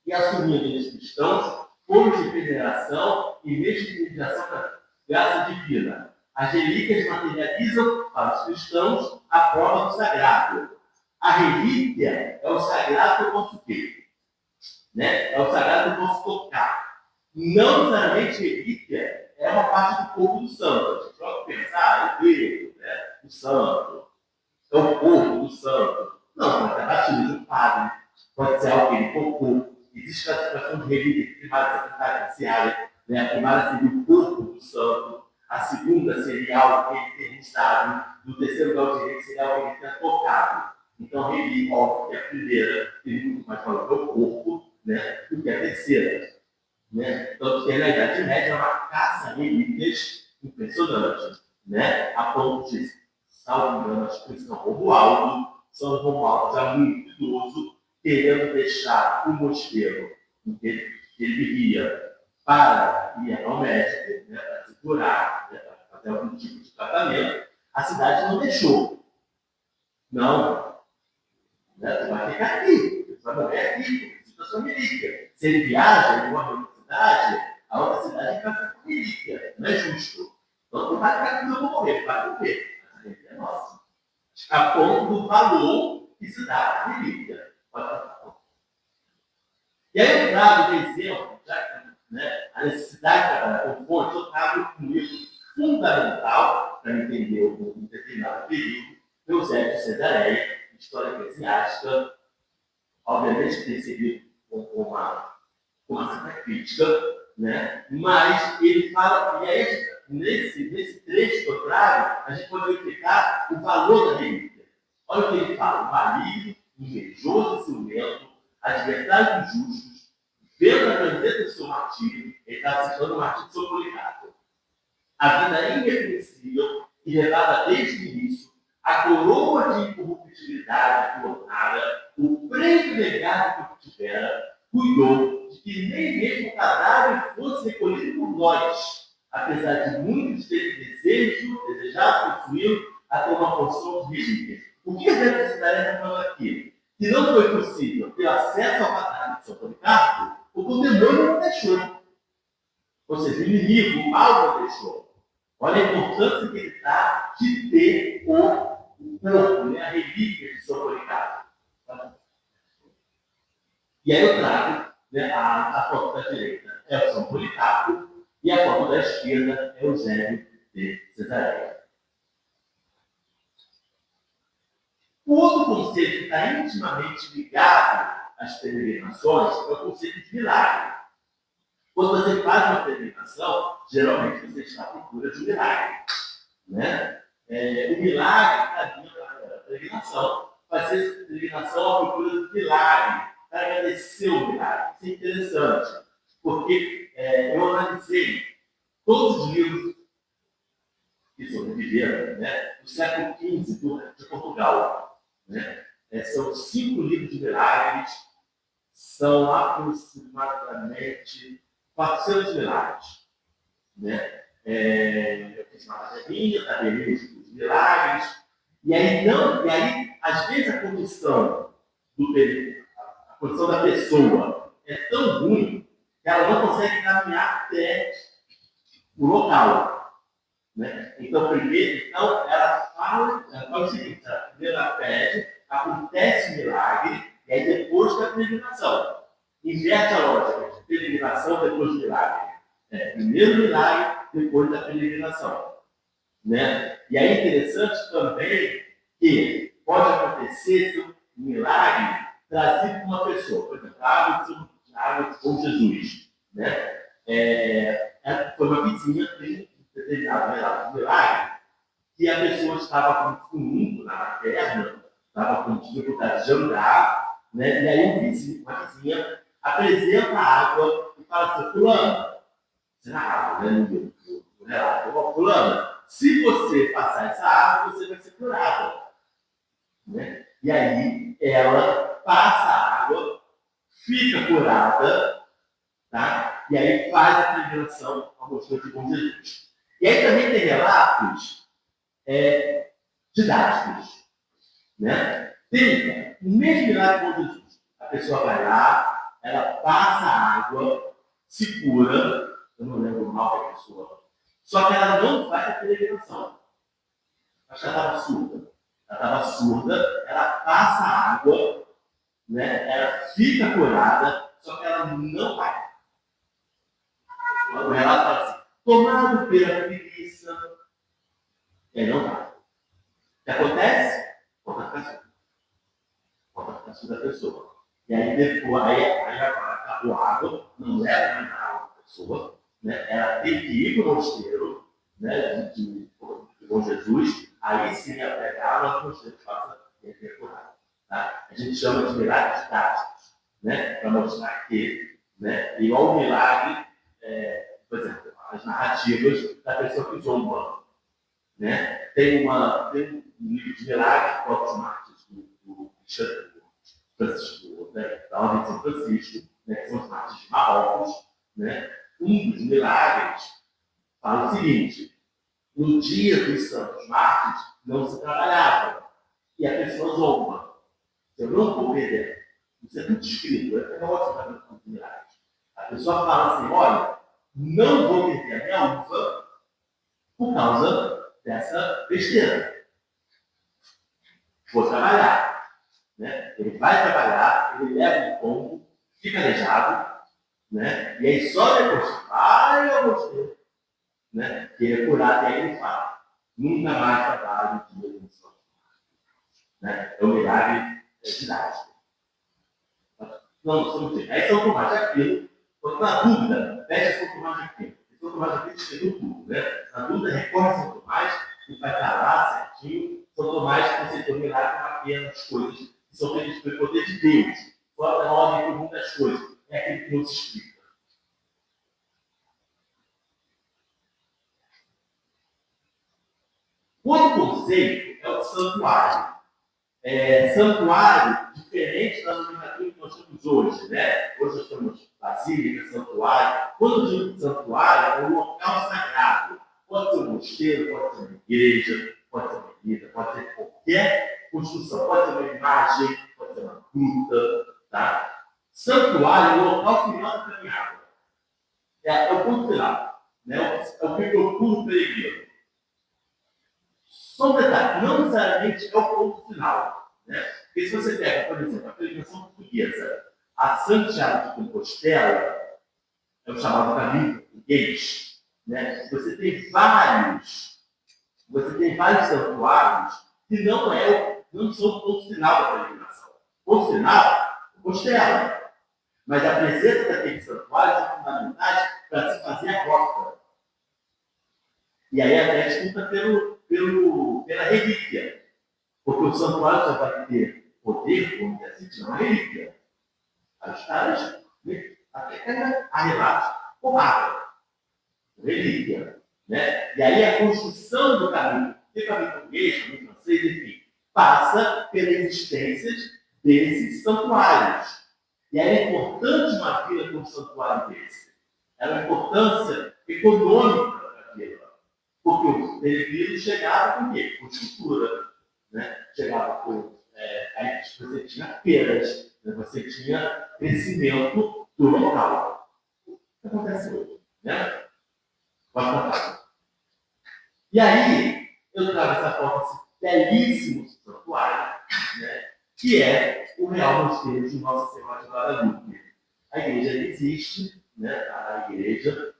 e assumindo os cristãos formas de veneração e mesmo de mediação da graça divina. As relíquias materializam para os cristãos a prova do sagrado. A relíquia é o sagrado que eu posso ver, né? É o sagrado que eu posso tocar. Não necessariamente relíquia é uma parte do corpo do santo. A gente pode pensar, o dedo, né? O santo, é o corpo do santo. Não, pode ser a batida de um padre, pode ser algo que ele tocou. Existe classificação de relíquia primária, secundária, terciária. Né? A primária seria o corpo do santo, a segunda seria algo que ele tem usado, no terceiro grau de relíquia seria algo que ele tenha tocado. Então, relíquia, óbvio que a primeira tem muito mais valor para o corpo, né, do que a terceira. Né? Então, na Idade Média é uma caça a relíquias impressionante, né? A ponto de, salvo engano, acho que São São Romualdo, já muito idoso, querendo deixar o mosteiro em que ele vivia para ir ao médico, né, para se curar, né, para fazer algum tipo de tratamento. A cidade não deixou. Não. Né? Você vai ficar aqui, você vai morrer aqui, visita a sua relíquia. Se ele viaja, ele morre em outra cidade, a outra cidade vai ficar com relíquia. Não é justo. Então, não vai ficar aqui, eu vou morrer, vai morrer. A relíquia é nossa. A ponto do valor que se dá à relíquia. E aí eu trago um exemplo, já que, né, a necessidade de trabalhar com fonte, eu trago um livro fundamental para entender um determinado período, Eusébio de Cesareia, História Eclesiástica, obviamente tem sido uma certa crítica, né? Mas ele fala, e aí nesse trecho que eu trago, a gente pode verificar o valor da relíquia. Olha o que ele fala: o maligno, invejoso e ciumento, adversário dos justos, vendo a grandeza do seu martírio, ele está citando o martírio do seu Policarpo. A vida irrepreensível e levada desde o início, a coroa de incorruptibilidade coronada, o prêmio legado que tivera, cuidou de que nem mesmo o cadáver fosse recolhido por nós, apesar de muitos terem desejado possuí-lo até uma porção de relíquias. O que a necessidade está falando aqui? Se não foi possível ter acesso ao cadáver de São Policarpo, o demônio não deixou. Ou seja, o inimigo, o mal não deixou. Olha a importância que ele está de ter o corpo, né, a relíquia de São Policarpo. E aí eu trago, né, a foto da direita é o São Policarpo e a foto da esquerda é o Eusébio de Cesareia. O outro conceito que está intimamente ligado às peregrinações é o conceito de milagre. Quando você faz uma peregrinação, geralmente você está à procura de um milagre. Né? O milagre caminha para a peregrinação. Fazer peregrinação à procura do milagre, para agradecer o milagre. Isso é interessante, porque eu analisei todos os livros que sobreviveram, né, do século XV de Portugal. Né? São 5 livros de milagres, são aproximadamente 400 milagres. Né? Eu fiz uma tabelinha dos milagres, e aí, às vezes, a condição da pessoa é tão ruim que ela não consegue caminhar até o local. Né? Então, ela fala o seguinte: primeiro ela pede, acontece o milagre, e aí depois da peregrinação. Inverte a lógica de peregrinação depois do milagre. Primeiro milagre, depois da peregrinação. Né? E é interessante também que pode acontecer um milagre trazido por uma pessoa. Por exemplo, água com Jesus. Né? Foi uma vizinha que tem determinado milagre que a pessoa estava com fumundo na perna, estava com dificuldade de andar, né? E aí uma vizinha apresenta a água e fala assim: fulano, será água, né? Fulano, se você passar essa água, você vai ser curado. Né? E aí ela passa a água, fica curada, tá? E aí faz a peregrinação ao mosteiro de Bom Jesus. E aí também tem relatos didáticos, né? Tem o mesmo milagre de Bom Jesus. A pessoa vai lá, ela passa a água, se cura, eu não lembro mal da pessoa, só que ela não faz a peregrinação. Acho que ela estava surda. Ela estava surda, ela passa a água, né? Ela fica curada, só que ela não vai. O relato fala assim, tomado pela preguiça, ele não vai. O que acontece? Volta a ficar surda. Volta a ficar surda a pessoa. E aí depois, aí acabou a água, não leva mais a água da pessoa, né? Ela tem que ir para o mosteiro, né? De Bom Jesus, aí sim ela pega a água do mosteiro e faça a curada. Tá? A gente chama de milagres didáticos, né? Para mostrar que, né? Igual o milagre, por exemplo, as narrativas da pessoa que zomba, né? Tem um livro de milagres próprios mártires do Francisco, né? Da Ordem de São Francisco, né? Que são os mártires de Marrocos, né? Um dos milagres fala o seguinte: no dia dos santos mártires não se trabalhava e a pessoa zomba. Eu não vou perder. Isso é tudo escrito, é negócio fazendo com milagres. A pessoa fala assim: olha, não vou perder a minha uva por causa dessa besteira. Vou trabalhar. Né? Ele vai trabalhar, ele leva um tombo, fica aleijado, né? E aí só depois vai ao mosteiro, né? Que ele é curado, e aí ele fala: nunca mais trabalho de dia de São. Né? É um milagre didático. Não somos dizer. Aí São Tomás de Aquino, quando na dúvida, pede a São Tomás de Aquino. São Tomás de Aquino escreveu tudo, né? Na dúvida, recorre a São Tomás, e vai estar lá certinho. São Tomás conceitou milagre com apenas coisas que são feitas pelo poder de Deus, fora da ordem comum das coisas. É aquilo que não se explica. Outro conceito é o santuário. Santuário diferente da nomenclatura que nós temos hoje, né? Hoje nós temos basílica, santuário. Quando eu digo santuário, é um local sagrado. Pode ser um mosteiro, pode ser uma igreja, pode ser uma ermida, pode ser qualquer construção, pode ser uma imagem, pode ser uma gruta, tá? Santuário é um local final da caminhada. É o ponto final, né? É o que procura o peregrino. Só um detalhe, não necessariamente é o ponto final. Né? Porque se você pega, por exemplo, a peregrinação portuguesa, a Santiago de Compostela, é o chamado caminho português, né? Você tem vários santuários que não são o ponto final da peregrinação. O ponto final, Compostela. Mas a presença daqueles santuários é fundamental para se fazer a rota. E aí a gente conta pela relíquia. Porque o santuário só vai ter poder, vamos dizer assim, de uma relíquia. As caras, até a relatos, porrada. Relíquia. Né? E aí a construção do caminho português, caminho francês, enfim, passa pela existência desses santuários. E aí é importante uma vila com um santuário desse. É uma importância econômica para a vila. Porque os peregrinos chegavam com o quê? Com estrutura. Né? Chegava com. Aí você tinha feiras, né? Você tinha crescimento do local. O que acontece hoje? Né? Pode contar. E aí, eu trago essa forma assim, belíssimo santuário, né? Que é o Real Mosteiro de Nossa Senhora de Guadalupe. A igreja existe, né? A igreja,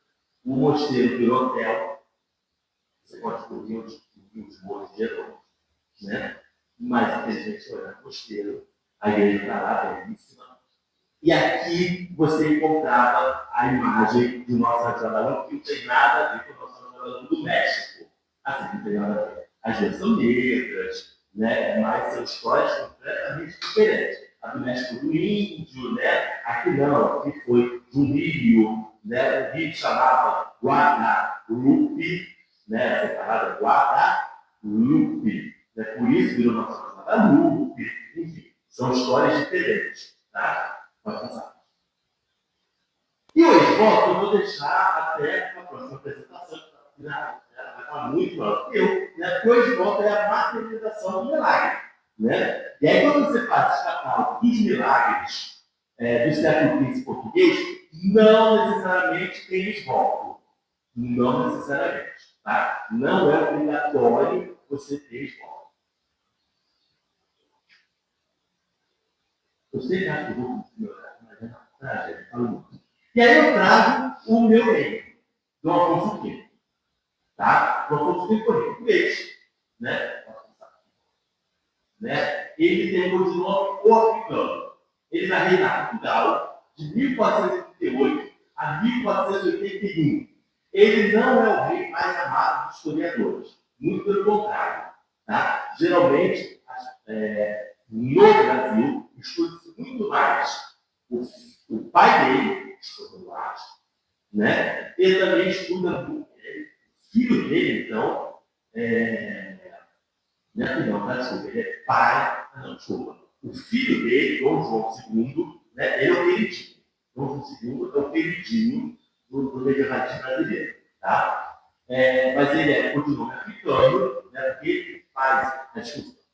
o mosteiro virou hotel. Você pode descobrir os morros de Herói, né? Mas, infelizmente, foi no mosteiro. A igreja está lá, belíssima. E aqui você encontrava a imagem de Nossa Senhora de Guadalupe, que não tem nada a ver com Nossa Senhora de Guadalupe do México. Assim, não tem nada a ver. As duas são negras, né? Mas são histórias completamente diferentes. A do México do índio, né? Aqui não, aqui foi do rio, né? O rio chamava Guadalupe, né? Essa palavra Guadalupe. Né? Por isso virou Nossa Senhora de da Lupe, enfim, são histórias diferentes, tá? Pode passar. E hoje, volta, eu vou deixar até a próxima apresentação, que ela vai falar muito melhor que eu, né? Porque hoje, volta é a materialização do milagre, né? E aí, quando você faz esse catálogo dos milagres do século XV português, não necessariamente eles voltam. Não necessariamente, tá? Não é obrigatório você ter eles voltam. Eu sei que acho que eu vou melhorar, mas é uma e aí eu trago o meu meio, do Afonso V. Tá? O Afonso V foi português, né? Ele tem o nome africano. Ele vai reinar Portugal de 1438 a 1481. Ele não é o rei mais amado dos historiadores. Muito pelo contrário. Tá? Geralmente, no Brasil, estuda-se muito mais o pai dele, né? Ele também estuda o filho dele, então, não, desculpa, ele é pai, não, desculpa. O filho dele, Dom João II, né? Ele é o queridinho. Dom João II é o queridinho do medievalismo brasileiro, tá? Mas ele continua africano, né? Porque ele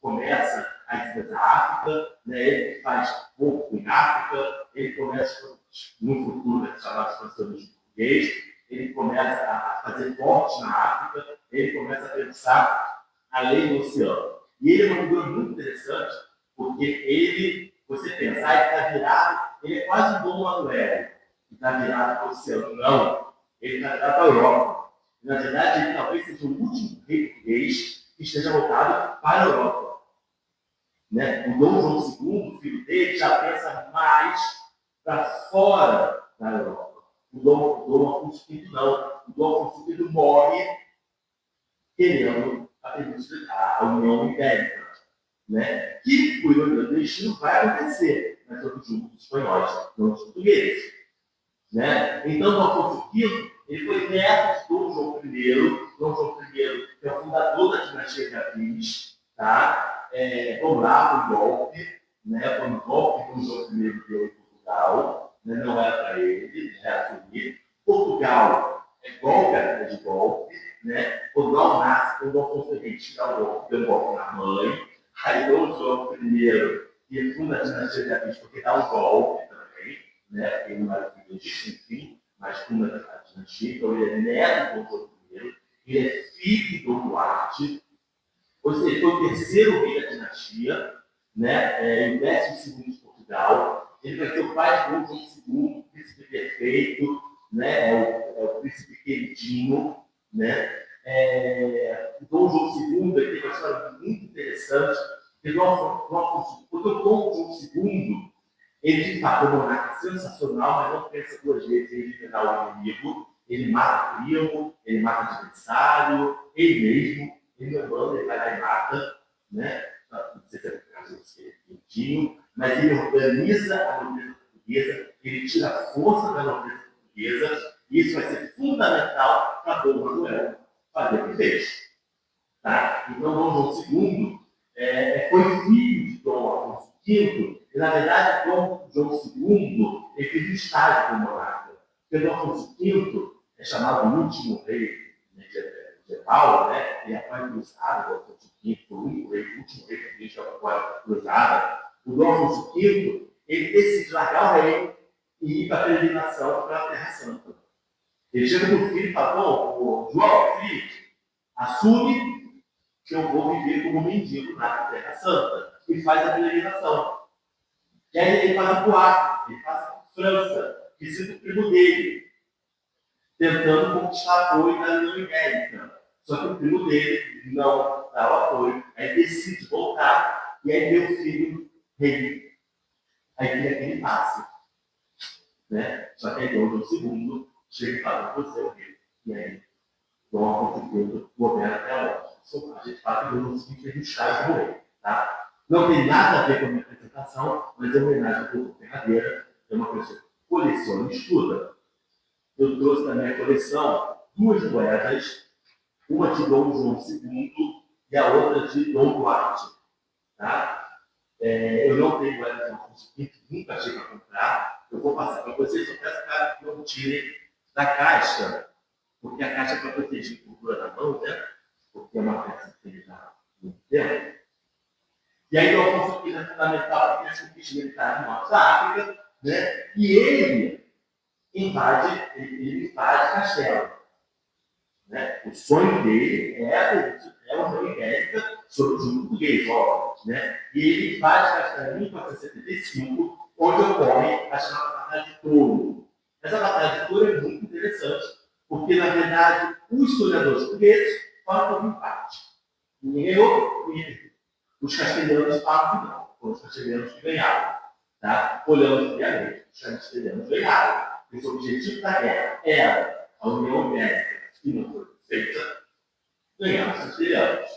começa as ilhas da África, né? Ele faz pouco em África, ele começa, no futuro, vai ser chamado de expansionismo português, ele começa a fazer forte na África, ele começa a pensar além do oceano. E ele é uma figura muito interessante, porque ele, você pensar, ele está virado, ele é quase um Dom Manuel, que está virado para o oceano. Não, ele está virado para a Europa. Na verdade, ele talvez seja o último rei português que esteja voltado para a Europa. Né? O Dom João II, o filho dele, já pensa mais para fora da Europa. O Dom Afonso V não. O Dom Afonso V morre querendo a União Ibérica, né? Que, por do destino, vai acontecer, mas sob o jugo dos espanhóis, não dos portugueses. Né? Então, Dom Afonso V, ele foi neto do Dom João I. Dom João I, que é o fundador da dinastia Capriz, tá? Foi lá no golpe, né? Foi um golpe que o João I deu em Portugal, né? Não era para ele, era assumir. Portugal é golpe atrás de golpe, né? Portugal nasce quando o Dom Afonso V tira o golpe, deu um golpe na mãe, aí Dom João I, que funda a dinastia Capriz, porque dá um golpe também, né? Ele não era filho de enfim, mas funda a dinastia, então ele é neto do Dom João I, ele é filho do Dom Duarte. Ou seja, foi o terceiro rei da dinastia, né? O 12º de Portugal. Ele vai ser o pai de Dom João II, príncipe perfeito, né? O príncipe queridinho, né? Dom João II tem uma história muito interessante, porque o Dom João II, ele de fato é um monarca sensacional, mas não pensa duas vezes em eliminar o inimigo. Ele mata primo, ele mata adversário, ele mesmo. Ele não manda, ele vai lá e mata, né? Não sei se é o caso quentinho, mas ele organiza a nobreza portuguesa, ele tira a força da nobreza portuguesa, e isso vai ser fundamental para Dom Manuel fazer o que fez. Tá? Então, Dom João II foi filho de Dom Afonso V, e na verdade, Dom João II ele fez um estágio como monarca. Porque Dom Afonso V é chamado o último rei medieval, né? Ele apoia cruzada, o Afonso V foi o último rei que apoia cruzada. O Dom Afonso V, ele decide largar o reino e ir para a peregrinação para a Terra Santa. Ele chega no filho e fala: bom, João, filho, assume que eu vou viver como mendigo na Terra Santa. E faz a peregrinação. E aí ele faz a Poitou, ele faz a França, visita o primo dele, tentando conquistar apoio da União Ibérica. Só que o primo dele não dá o apoio. Aí decide voltar, e aí meu filho rei. Aí ele é aquele passe. Né? Só que aí Dom João II chega e fala: você é o rei. E aí, Dom Afonso V governa até a morte. A gente fala que Dom João II fez um estágio como rei. Tá? Não tem nada a ver com a minha apresentação, mas é uma homenagem ao Dom Ferradeira, é uma pessoa que coleciona e estuda. Eu trouxe na minha coleção duas moedas, uma de Dom João II e a outra de Dom Duarte. tá? Eu não tenho ela de Afonso V, nunca achei para comprar. Eu vou passar para vocês, só peço que não tirem da caixa, porque a caixa é para proteger a cultura na mão, né? Porque é uma peça que ele já não tem. E aí o Afonso V é fundamental porque as conquistas militares no norte da África, né? E ele invade Castelo. Né? O sonho dele é uma União Ibérica sobre o júri português, óbvio. Né? E ele invade Castelo em 1475, onde ocorre a chamada Batalha de Touro. Essa Batalha de Touro é muito interessante, porque, na verdade, os historiadores portugueses falam que houve empate. Ninguém ganhou, ninguém perdeu. Os castelhanos falam que não, foram os castelhanos que ganharam. Tá? Olhando friamente, os castelhanos ganharam. Esse objetivo da guerra era a União Ibérica, que não foi feita, ganhar os castelhanos.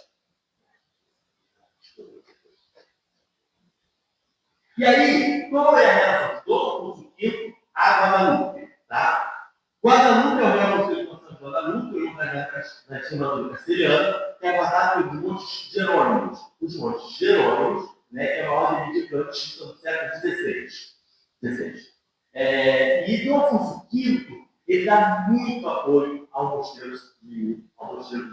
E aí, qual é a relação do Afonso V a Guadalupe? Tá? Guadalupe é o real mosteiro de São Guadalupe, é um projeto na estima castelhana, que é guardado pelos montes Jerônimos. Os montes Jerônimos, né, que é uma ordem medicante do século XVI. E do Afonso V, ele dá muito apoio ao mosteiro de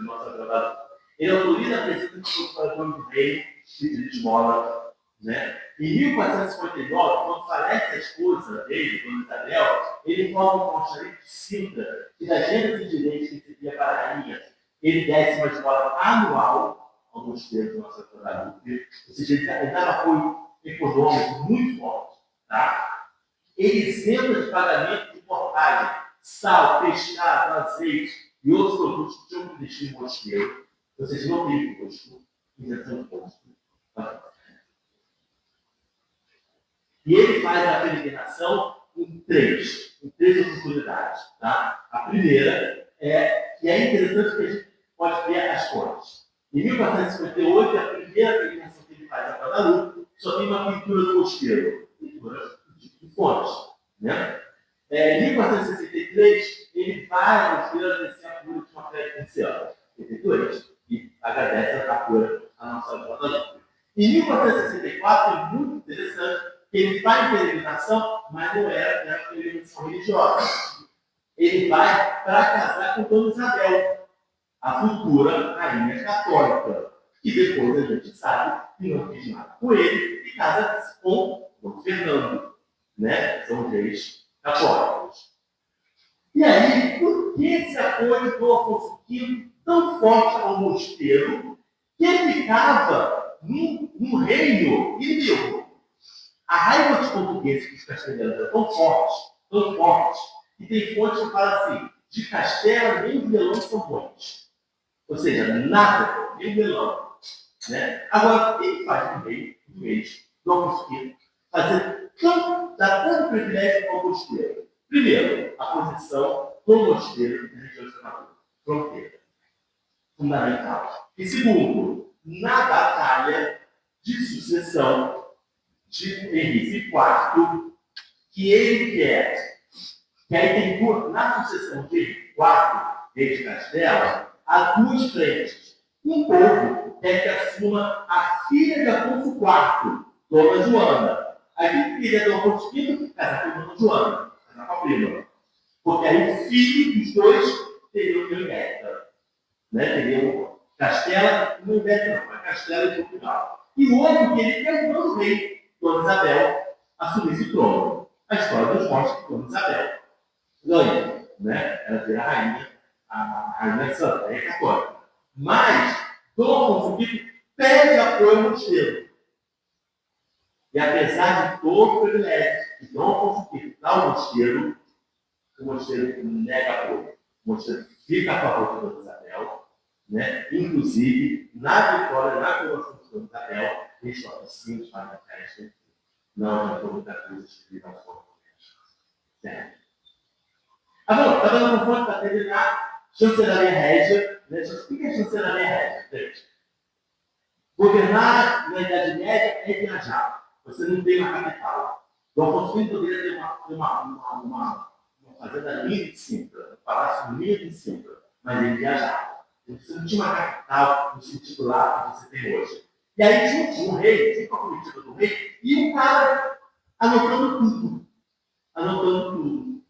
Nossa Guadalupe. Ele autoriza a presença do procurador do rei de Esmola, né? Em 1459, quando falece a esposa dele, Dona Isabel, ele forma um conselho de Sintra, que das rendas e direitos que recebia para a rainha, ele desce uma escola anual ao mosteiro de Nossa Guadalupe, ou seja, ele dá apoio econômico muito forte. Tá? Ele isenta de pagamento de portagem, sal, pescado, azeite e outros produtos que tinham que investir no mosteiro. Ou seja, não tem imposto, isenção de imposto. Tá? E ele faz a peregrinação em três oportunidades. Tá? A primeira que é interessante que a gente pode ver as fontes. Em 1458, a primeira peregrinação que ele faz a Guadalupe só tem uma pintura do mosteiro, pintura de fontes. Né? Em 1463, ele vai ao mosteiro agradecer a cura de uma fé inicial, 82, e agradece a cura a Nossa Guadalupe. Em 1464, é muito interessante, ele vai em peregrinação, mas não era uma peregrinação religiosa. Ele vai para casar com Dona Isabel, a futura rainha católica, que depois a gente sabe que não quis nada com ele e casa com Dom Fernando, né? São reis católicos. E aí, por que esse apoio do Afonso V tão forte ao mosteiro, que ele ficava num reino inimigo? A raiva dos portugueses que os castelhanos é tão forte, que tem fontes que falam assim, de Castela nem o melão são bons. Ou seja, nada, nem o melão. Né? Agora, o que faz do rei, do Afonso V, dar tanto privilégio ao mosteiro? Primeiro, a posição do mosteiro na região de Extremadura, fronteira. Fundamental. E segundo, na batalha de sucessão de Henrique IV, que ele quer. Que aí tem duas, na sucessão de Henrique IV, rei de Castela, há duas frentes. Um povo quer que assuma a filha de Afonso IV, Dona Joana. Aí, filha de Afonso V, casa com Dona Joana, casa com a prima. Porque aí o filho dos dois teria uma ibérica. Né? Teria Castela, uma ibérica não, mas Castela e Portugal. E o outro que ele quer o rei, Dona Isabel, assumisse o trono. A história nos mostra que Dona Isabel ganha, né? Ela vira a rainha santa, a rainha católica. Mas Dom Afonso V pede apoio ao mosteiro. E apesar de todo o privilégio que Dom Afonso V dá ao mosteiro, o mosteiro nega apoio. O mosteiro fica a favor de Dona Isabel, né? Inclusive, na vitória, na coroação de Dona Isabel, eles falam assim, para a festa. Não foi muita coisa escrita ao fogo. Certo? Agora, está dando uma fonte para terminar. Chancelaria Régia. Né? O que é chancelaria régia, gente? Governar na Idade Média é viajar. Você não tem uma capital. Dom Afonso V poderia ter uma fazenda linda de Sintra, um palácio lindo de Sintra, mas ele viajava. Você não tinha uma capital no sentido lá que você tem hoje. E aí junto o rei, junto com a comitiva do rei, e o cara anotando tudo. Anotando tudo.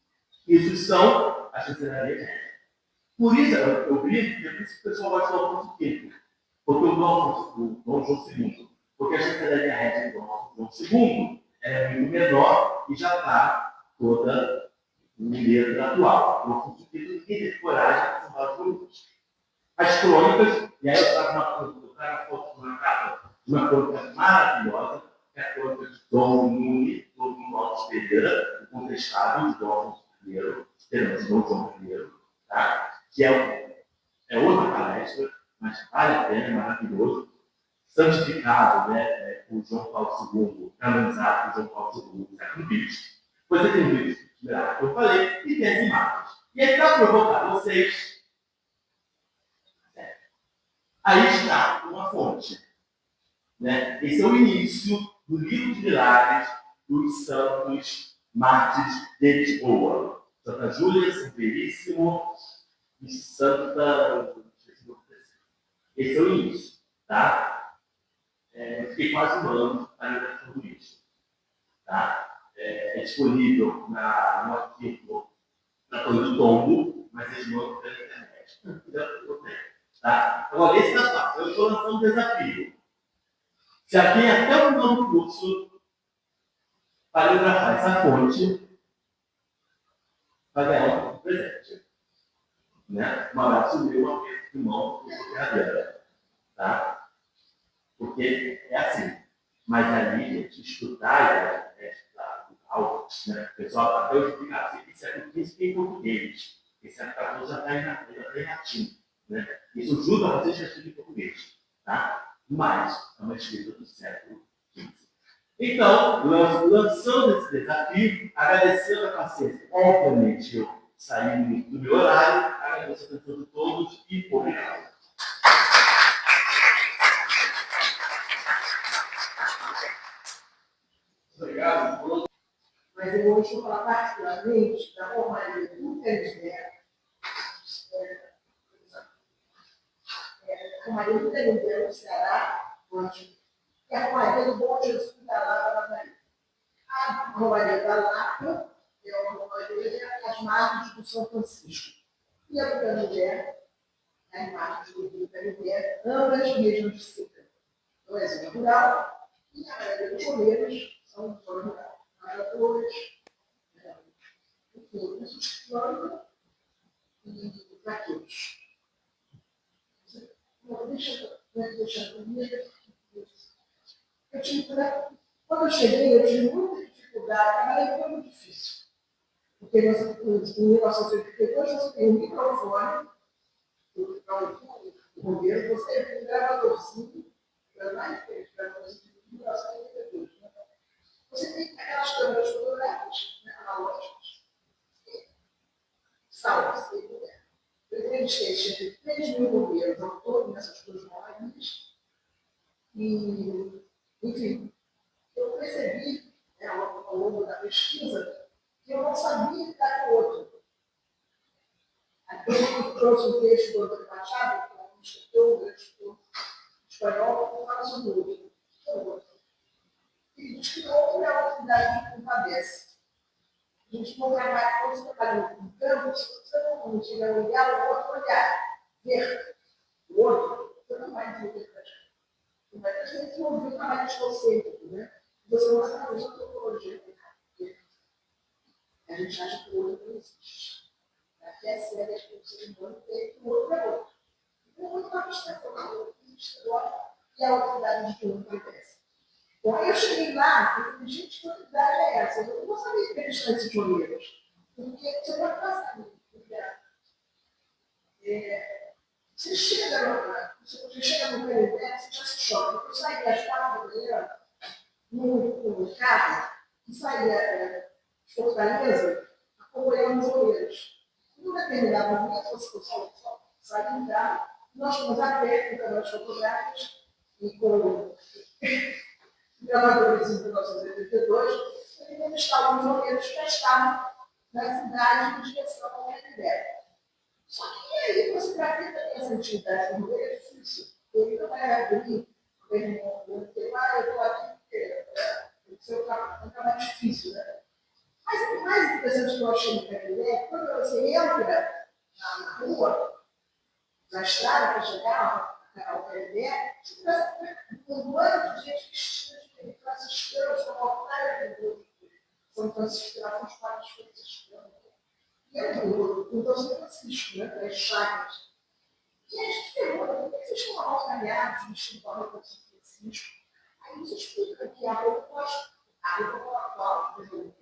Isso são as chancelaria régia. Por isso, eu brinco, que é por isso que o pessoal gosta do Alfonso V. Porque o Dom João II. Porque a chancelaria régia do Dom João II é muito menor e já está toda no letra atual. O Alfonso V não teve coragem de falar tudo. As crônicas, e aí eu trago uma capa de uma crônica maravilhosa, que é a crônica de Dom Nunes, Dom Alves Pereira, o contestado de Dom Alfonso I, de Dom João I, tá? Que é outra palestra, mas vale a pena, é maravilhoso. Santificado, né, por João Paulo II, canonizado por João Paulo II, século XX. Você tem um vídeo que eu falei, e tem as imagens. E aí, para provocar vocês, aí está uma fonte. Né? Esse é o início do livro de milagres dos santos mártires de Lisboa. Santa Júlia, São Veríssimo e Santa... Esse é o início. Tá? Fiquei quase um ano para tudo isso. Tá? É disponível no arquivo na Torre do Tombo, mas eles não pela internet. Tá? Agora, esse é a parte. Eu estou lançando um desafio. Se alguém até o final do curso paleografar essa fonte, vai ganhar um presente. Né? Um abraço meu, um aperto de mão, brincadeira. Tá? Porque é assim. Mas ali, gente, estudar algo, né? O pessoal até eu explicar assim, isso é difícil em português. Esse é já está em latim. Né? Isso ajuda a vocês a estudar em português. Tá? Mas é uma escrita do século XV. Então, lançando esse desafio, agradecendo a paciência. Obviamente, eu saí do meu horário, agradeço a atenção de todos e obrigado. Obrigado. Mas eu hoje vou falar particularmente da Romaria do Ministério. A Romaria do Ministério do Ceará, onde e a Romaria do Bom Jesus da Lapa da A Romaria da Lapa é uma romaria às margens do São Francisco. E a do Canindé, as margens do Rio Canindé, ambas mesmas de seca. Então, é zona rural e a maioria dos goleiros são zona rural. Aradores, enfim, pessoas que plantam e vaqueiros. Deixa comigo. Eu tive, quando eu cheguei, eu tive muita dificuldade, mas foi muito difícil. Porque em 1982 você tem um microfone, o bombeiro, você tem um gravadorzinho, gravadorzinho de 1982. Você tem aquelas câmeras fotográficas, analógicas, salvas. Eu entrevistei cerca de 3 mil bombeiros ao todo nessas duas moradas. E, enfim, eu percebi, ao longo da pesquisa, que eu não sabia lidar com o outro. Aquele que trouxe um texto do Antônio Machado, que é um escritor espanhol, que fala sobre o outro. E diz que o outro é a autoridade que compadece. A gente não trabalha, quando você trabalha no campo, se você não tiver um olhar, o outro olhar, ver o outro, você não vai desenvolver praticamente. Mas a gente não viu o trabalho escocêntrico, né? Você não está fazendo antropologia. A gente acha que o outro não existe. Aqui é sério que o ser humano tem que o outro é outro. Então, o outro está prestando e a autoridade de que não acontece. Então, aí eu cheguei lá e falei, gente, que autoridade é essa? Eu não sabia entrevistar esses goleiros. Porque você pode passar. Você chega no Canindé, você já se choca. Eu saí das 4 da manhã num carro que saía de Fortaleza acompanhando os goleiros. Num determinado momento, você saiu do carro, nós fomos a pé com câmeras fotográficas e com gravadores em 1982, e entrevistavam os goleiros que estavam na cidade de direção ao Canindé. Só que aí você vai ter essa atividade no meio é difícil. Ele não vai abrir terminou eu estou aqui porque o seu trabalho é mais difícil, né? Mas o mais interessante que eu achei no Canindé é que quando você entra na rua, na estrada para chegar ao Canindé, você tem um bando de gente vestida de franciscanos, como ao contrário do São Francisco, lá são os padres franciscanos. E então São Francisco, né, as chagas. E a gente pergunta, por que vocês estão alcanhados, vestindo com a roupa de São Francisco? Aí nos explica que a roupa atual, por exemplo,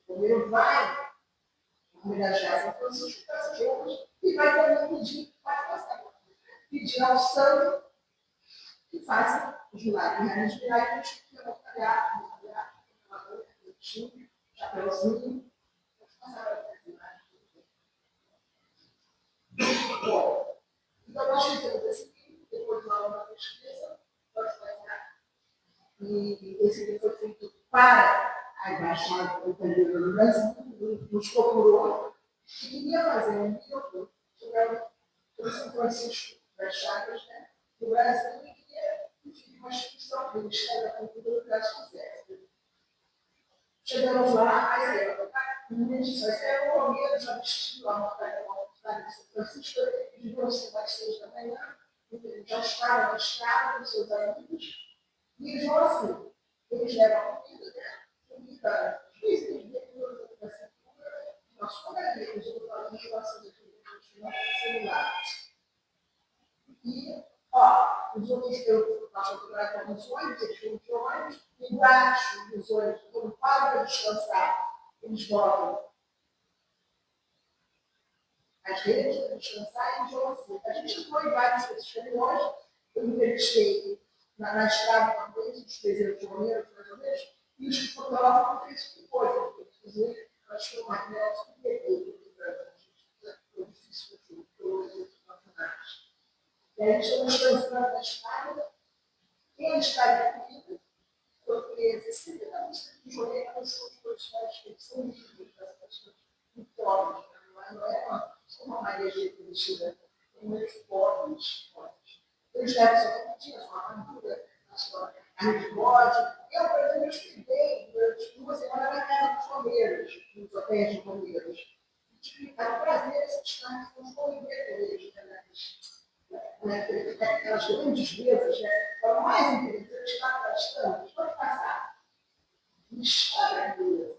o primeiro vai homenagear São Francisco com essas roupas e vai também pedir ao santo que faça os milagres. Os milagres que vão calhar, chapeuzinho. Bom, então nós fizemos esse livro, depois de uma pesquisa, nós fazemos. E esse livro foi feito para a Embaixada Italiana no Brasil, nos procurou e queria fazer um livro sobre o São Francisco das Chagas, né, do Brasil, e queria, enfim, uma instituição do Ministério da Cultura do Brasil. Chegamos lá, aí é o Romero já vestido lá na cidade de São Francisco, de 6 da manhã, já estava na estrada com seus amigos, e eles vão assim, eles levam comida, comida, da cintura, nós comemos, eu estou falando de relações aqui, no celular. E, os outros nós fotografamos condições, eles têm ônibus, embaixo dos ônibus, quando param para descansar, eles botam as redes para descansar e eles vão assim. A gente entrou em vários desses caminhões, eu entrevistei na estrada uma vez, os presentes romeiros, mais ou menos, e os que fotografam não fez que coisa, inclusive, acho que o Marcelo se perdeu, foi difícil assim, personagens. E aí estamos dançando na estrada, quem está comigo, porque sempre na música de Joelho, elas são de personagens que são livres, das pessoas muito pobres, não é uma Maria Getúlida, tem muitos pobres. Eles levam sua comidinha, sua armadura, a sua carne de bode. Eu, por exemplo, estudei durante 2 semanas na casa dos romeiros, nos hotéis de romeiros. Era um prazer esses caras que conviver com eles, aquelas grandes mesas, né? O mais interessante está bastante, pode passar. Maravilhoso.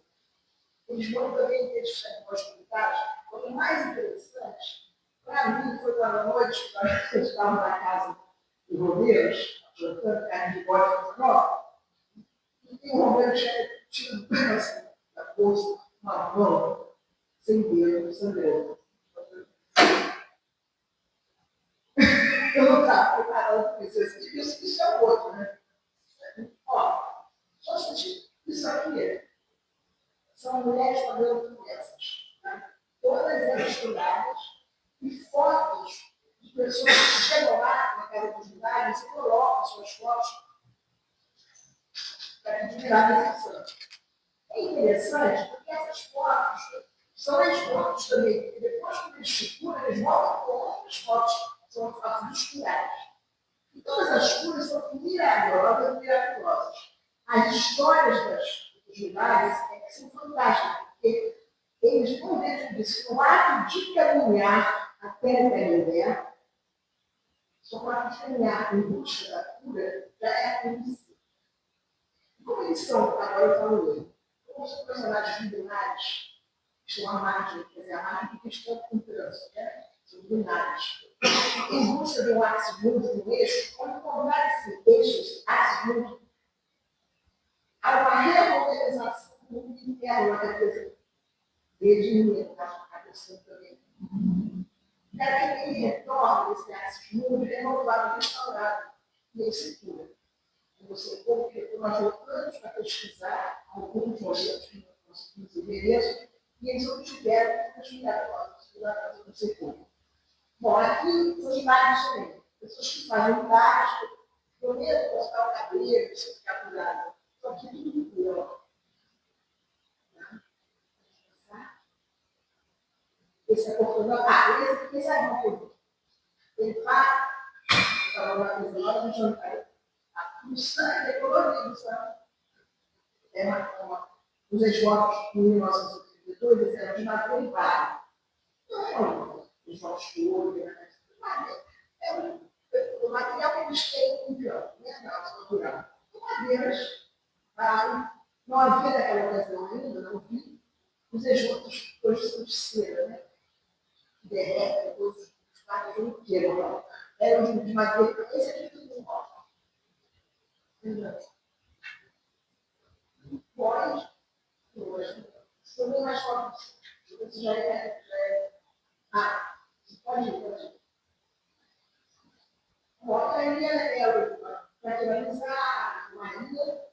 Eles vão também ter hospitais. O mais interessante, para mim, foi quando à noite, nós estávamos na casa dos romeiros, jantando carne de bode com e o romeiro tinha um pedaço da bolsa, uma mão, sem dedo, sangrando. Eu não estava preparado para isso é o outro, né? Só sentir isso aqui são mulheres fazendo crianças. Né? Todas elas estudadas e fotos de pessoas que chegam lá na casa dos lugares e colocam suas fotos para admirar a santo. É interessante porque essas fotos são as fotos também, que depois que eles circulam, eles voltam com outras fotos, são fotos dos curais. E todas as curas são miraculosas. As histórias dos lugares são fantásticas, porque eles não deixam disso. O ato de caminhar até o Canindé, só o ato de caminhar em busca da cura, já é a condição. Como eles são, agora eu falo ele, como são personagens binários, que são a margem, quer dizer, a margem que estão com trânsito, né? São binários. Em busca de um ápice múltiplo, um eixo, quando tornar esse eixo, ápice múltiplo, há uma reorganização do mundo interno na cabeça dele, na cabeça também. Cada que ele retorna esse ápice múltiplo, é renovado, restaurado, e ele se cura. Você porque nós voltamos para pesquisar alguns momentos que nós conseguimos endereço e eles obtiveram as miraculosas do setor. Bom, aqui são imagens também. Pessoas que fazem imagens, primeiro cortar o cabelo, você ficar curado. Então, aqui tudo cura. Esse é cortando. Esse é uma coisa. Ele vai estava organizando um jantar. O sangue é colorido, sabe? Os esgotos de 1982 eles eram de madeira e barro. Não, esgotos de ouro, o material que eles têm em campo, né? Natural. Madeiras, não havia naquela ocasião ainda, não vi, os esgotos hoje são de cera, né? Derretem, depois os parques inteiros, não. Eram de madeira, esse aqui tudo em volta. Pode, hoje, também mais forte. Isso já é. Pode ir. Bota aí para finalizar, Maria,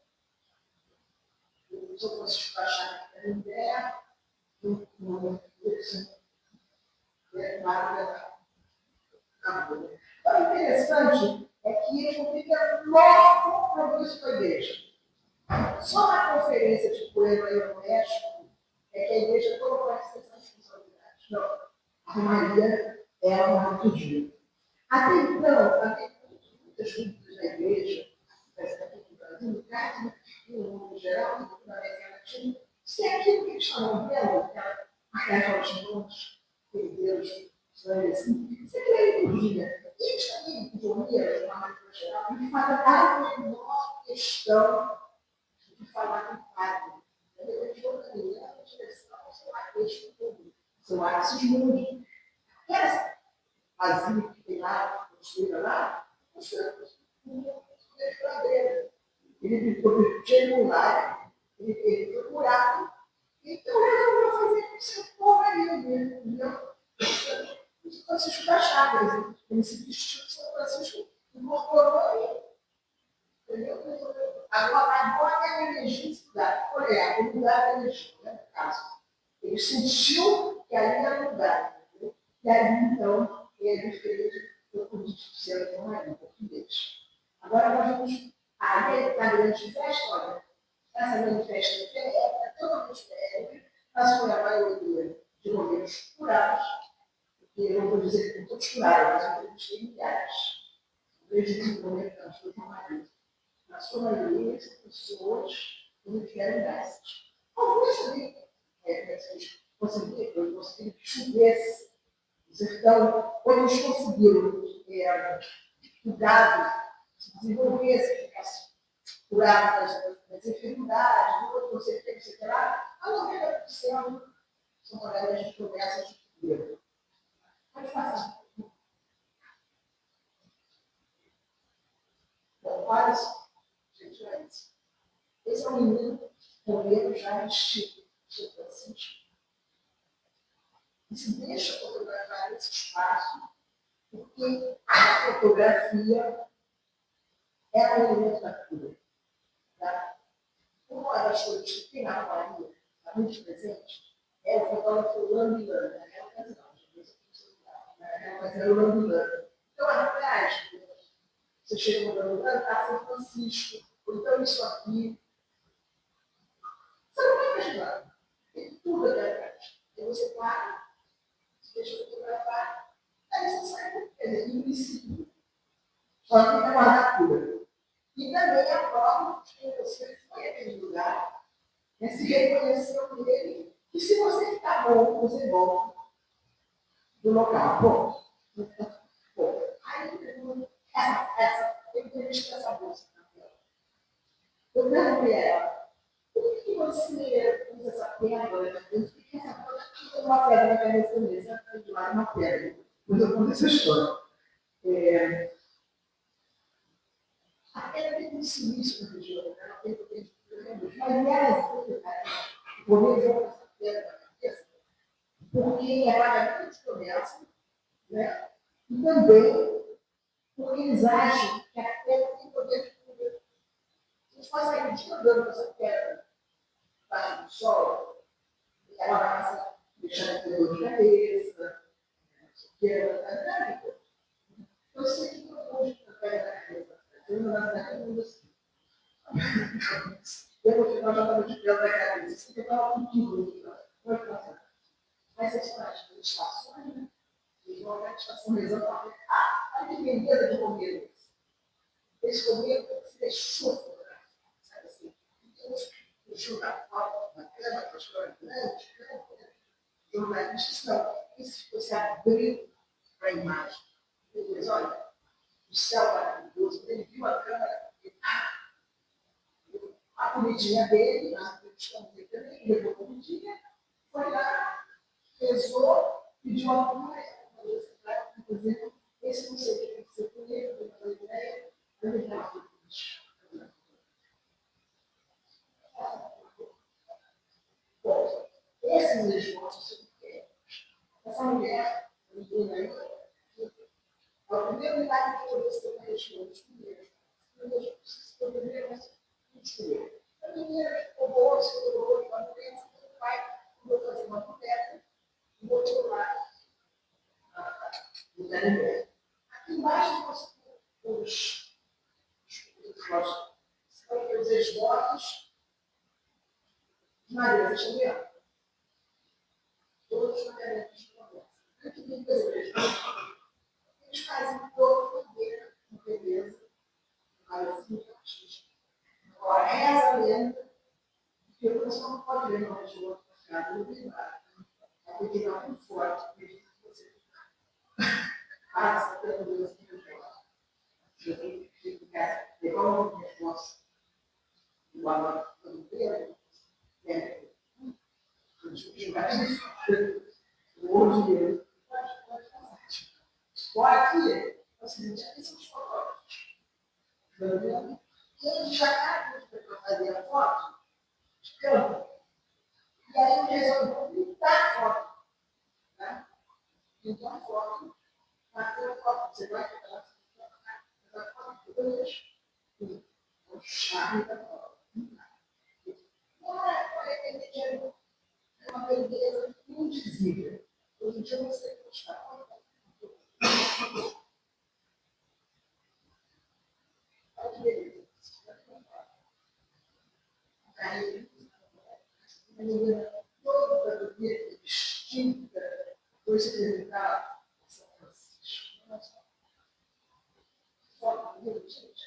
o São Francisco da Chácara da Canindé, no o interessante é que eles não ficam logo compromisso com a igreja. Só na conferência de Coelho aí no México é que a igreja colocou essas responsabilidades. Não, a Maria é uma pedido. Até então, havia muitas dúvidas na igreja, aqui no Brasil, no caso, no mundo geral, na América Latina, se é aquilo que eles estavam vendo, aquelas mãos, Deus, assim, se aquilo é liturgia. Eles também, liturgia, de uma maneira geral, eles fazem a menor questão de falar com o padre. Eles vão caminhar na direção, são aqueles que são aços mundos. Aquelas vazias que tem lá, construída lá, ele ficou triangular, ele foi curado. Então, ele não fazer com seu povo ali mesmo, entendeu? São Francisco da Chácara, ele se vestiu de São Francisco e incorporou ali. Entendeu? Agora é a energia estudada. Olha, o lugar da energia, né, no caso. Ele sentiu que ali era o lugar. Entendeu? E ali, então, ele fez o político ser em português. Agora nós vamos. Aí, na grande festa, olha, essa grande festa é totalmente diferente, mas foi a maioria de governos curados, porque eu não vou dizer que todos curaram, mas eu entrevistei milhares. Desde que o governo foi uma maioria. Na sua maioria, são pessoas que não tiveram graças. Algumas também, eu consegui que chovesse. Então, quando eles conseguiram que o gado se desenvolvesse, ficasse curado das enfermidades, do outro sei lá, a 90% são colegas de promessas de cura. Pode passar. Bom, olha só, gente, olha isso. Esse é um menino com medo já vestido, São Francisco. E se deixa fotografar esse espaço, porque a fotografia é um elemento da cura. Tá? Uma das coisas que tem na Maria, está muito presente, é o fotógrafo Lambilana. Naquela ocasião, naquela ocasião, o Lambilana. Então, atrás, você chega no Lambilana, está São Francisco, ou então isso aqui. Você não vai imaginar. Tem tudo aqui atrás. Aí você para, deixa fotografar, aí você sai, quer dizer, no princípio, só que tem uma cura. E também a prova de que você foi aquele lugar, né, se reconheceu nele, e se você ficar bom, você volta do local. Bom, aí eu entrevistei essa moça. Eu perguntei a ela, por que você usa essa pedra? Por que essa pedra tem uma pedra na cabeça mesmo? De lá uma pedra. Mas eu conto essa história. A pedra tem um silício na região, ela tem mas não era assim, o governo jogou essa pedra na cabeça, porque é pagamento de promessa, né? E também porque eles acham que a pedra tem poder de cura. Eles passam a dia andando com essa pedra debaixo do sol, ela vai passar deixando a dor de cabeça, eu sei que não pode pedra na cabeça. Eu não vou assim. Eu no final já estava de pé da cabeça. Isso que eu estava com tudo. Pode passar. Mas essa prática de estações, né? Eles vão até a estação rezando para ver. Olha que beleza de comer. esse momento fechou, sabe assim? Então, o jornal, na cama, a história grande, jornalistas não. Isso você abriu para a imagem. Depois, olha, o céu maravilhoso, ele viu a câmera, a comidinha dele, a produção dele também, levou a comidinha, foi lá, pesou, pediu a cura, dizendo, esse não sei o que tem que ser com ele, eu tenho uma ideia, eu me dá uma bom, esse mesmo nosso essa mulher, o primeiro milagre que eu vi ser preenchido, os primeiros escolher. A menina ficou boa, segurou, uma doença, o pai vou fazer uma mulher, e vou lá, aqui embaixo os esgotos de Maria Xavier. Todos os materiais de conversa. Eles fazem todo o poder com beleza, assim, artística. Agora, reza lenda, que o pessoal não pode ler mais de outro mercado, não tem nada. A pedir muito forte, acredito que você passa pela Deus que eu falo. Eu tenho que ficar igual um negócio, igual a inteira, o olho de Deus. Pode, o seguinte, aqui são os fotógrafos. Eles já caem para fazer a foto de campo. E aí eles resolveram pintar a foto. Né? Pintar a foto. Fazer a foto. Você vai fazer a foto depois. O charme da foto. É uma beleza indizível. Hoje em dia você gostar. Olha que beleza. Aí, a menina toda distinta, foi se apresentar em São Francisco. Nossa, foto bonita, gente.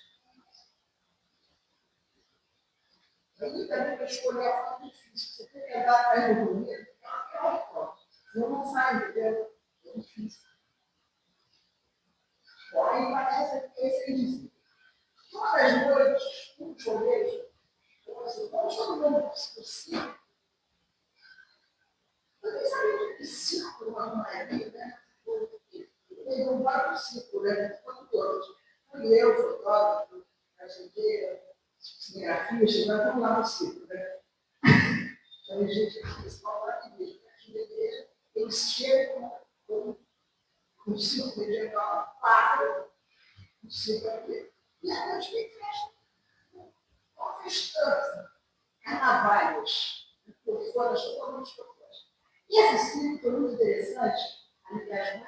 Aí também para escolher a foto difícil. Você tem que andar atrás do bonito, é uma foto. Não sai, entendeu? É difícil. Aí parece que esse indizível. Todas as noites, um choreiro, vamos todo mundo possível. Você sabe que círculo não é vida, né? Tem um vários círculos, né? Todos. Fui eu, fotógrafo, agendeira, cinegrafista, nós vamos lá no círculo, né? Então, a gente, eles falam lá que mesmo, aqui na igreja, eles chegam com um círculo medieval, param, um círculo aqui. E a noite tem festa. Uma festança. Carnavais. Por fora, totalmente por fora. E esse círculo foi muito interessante, aliás,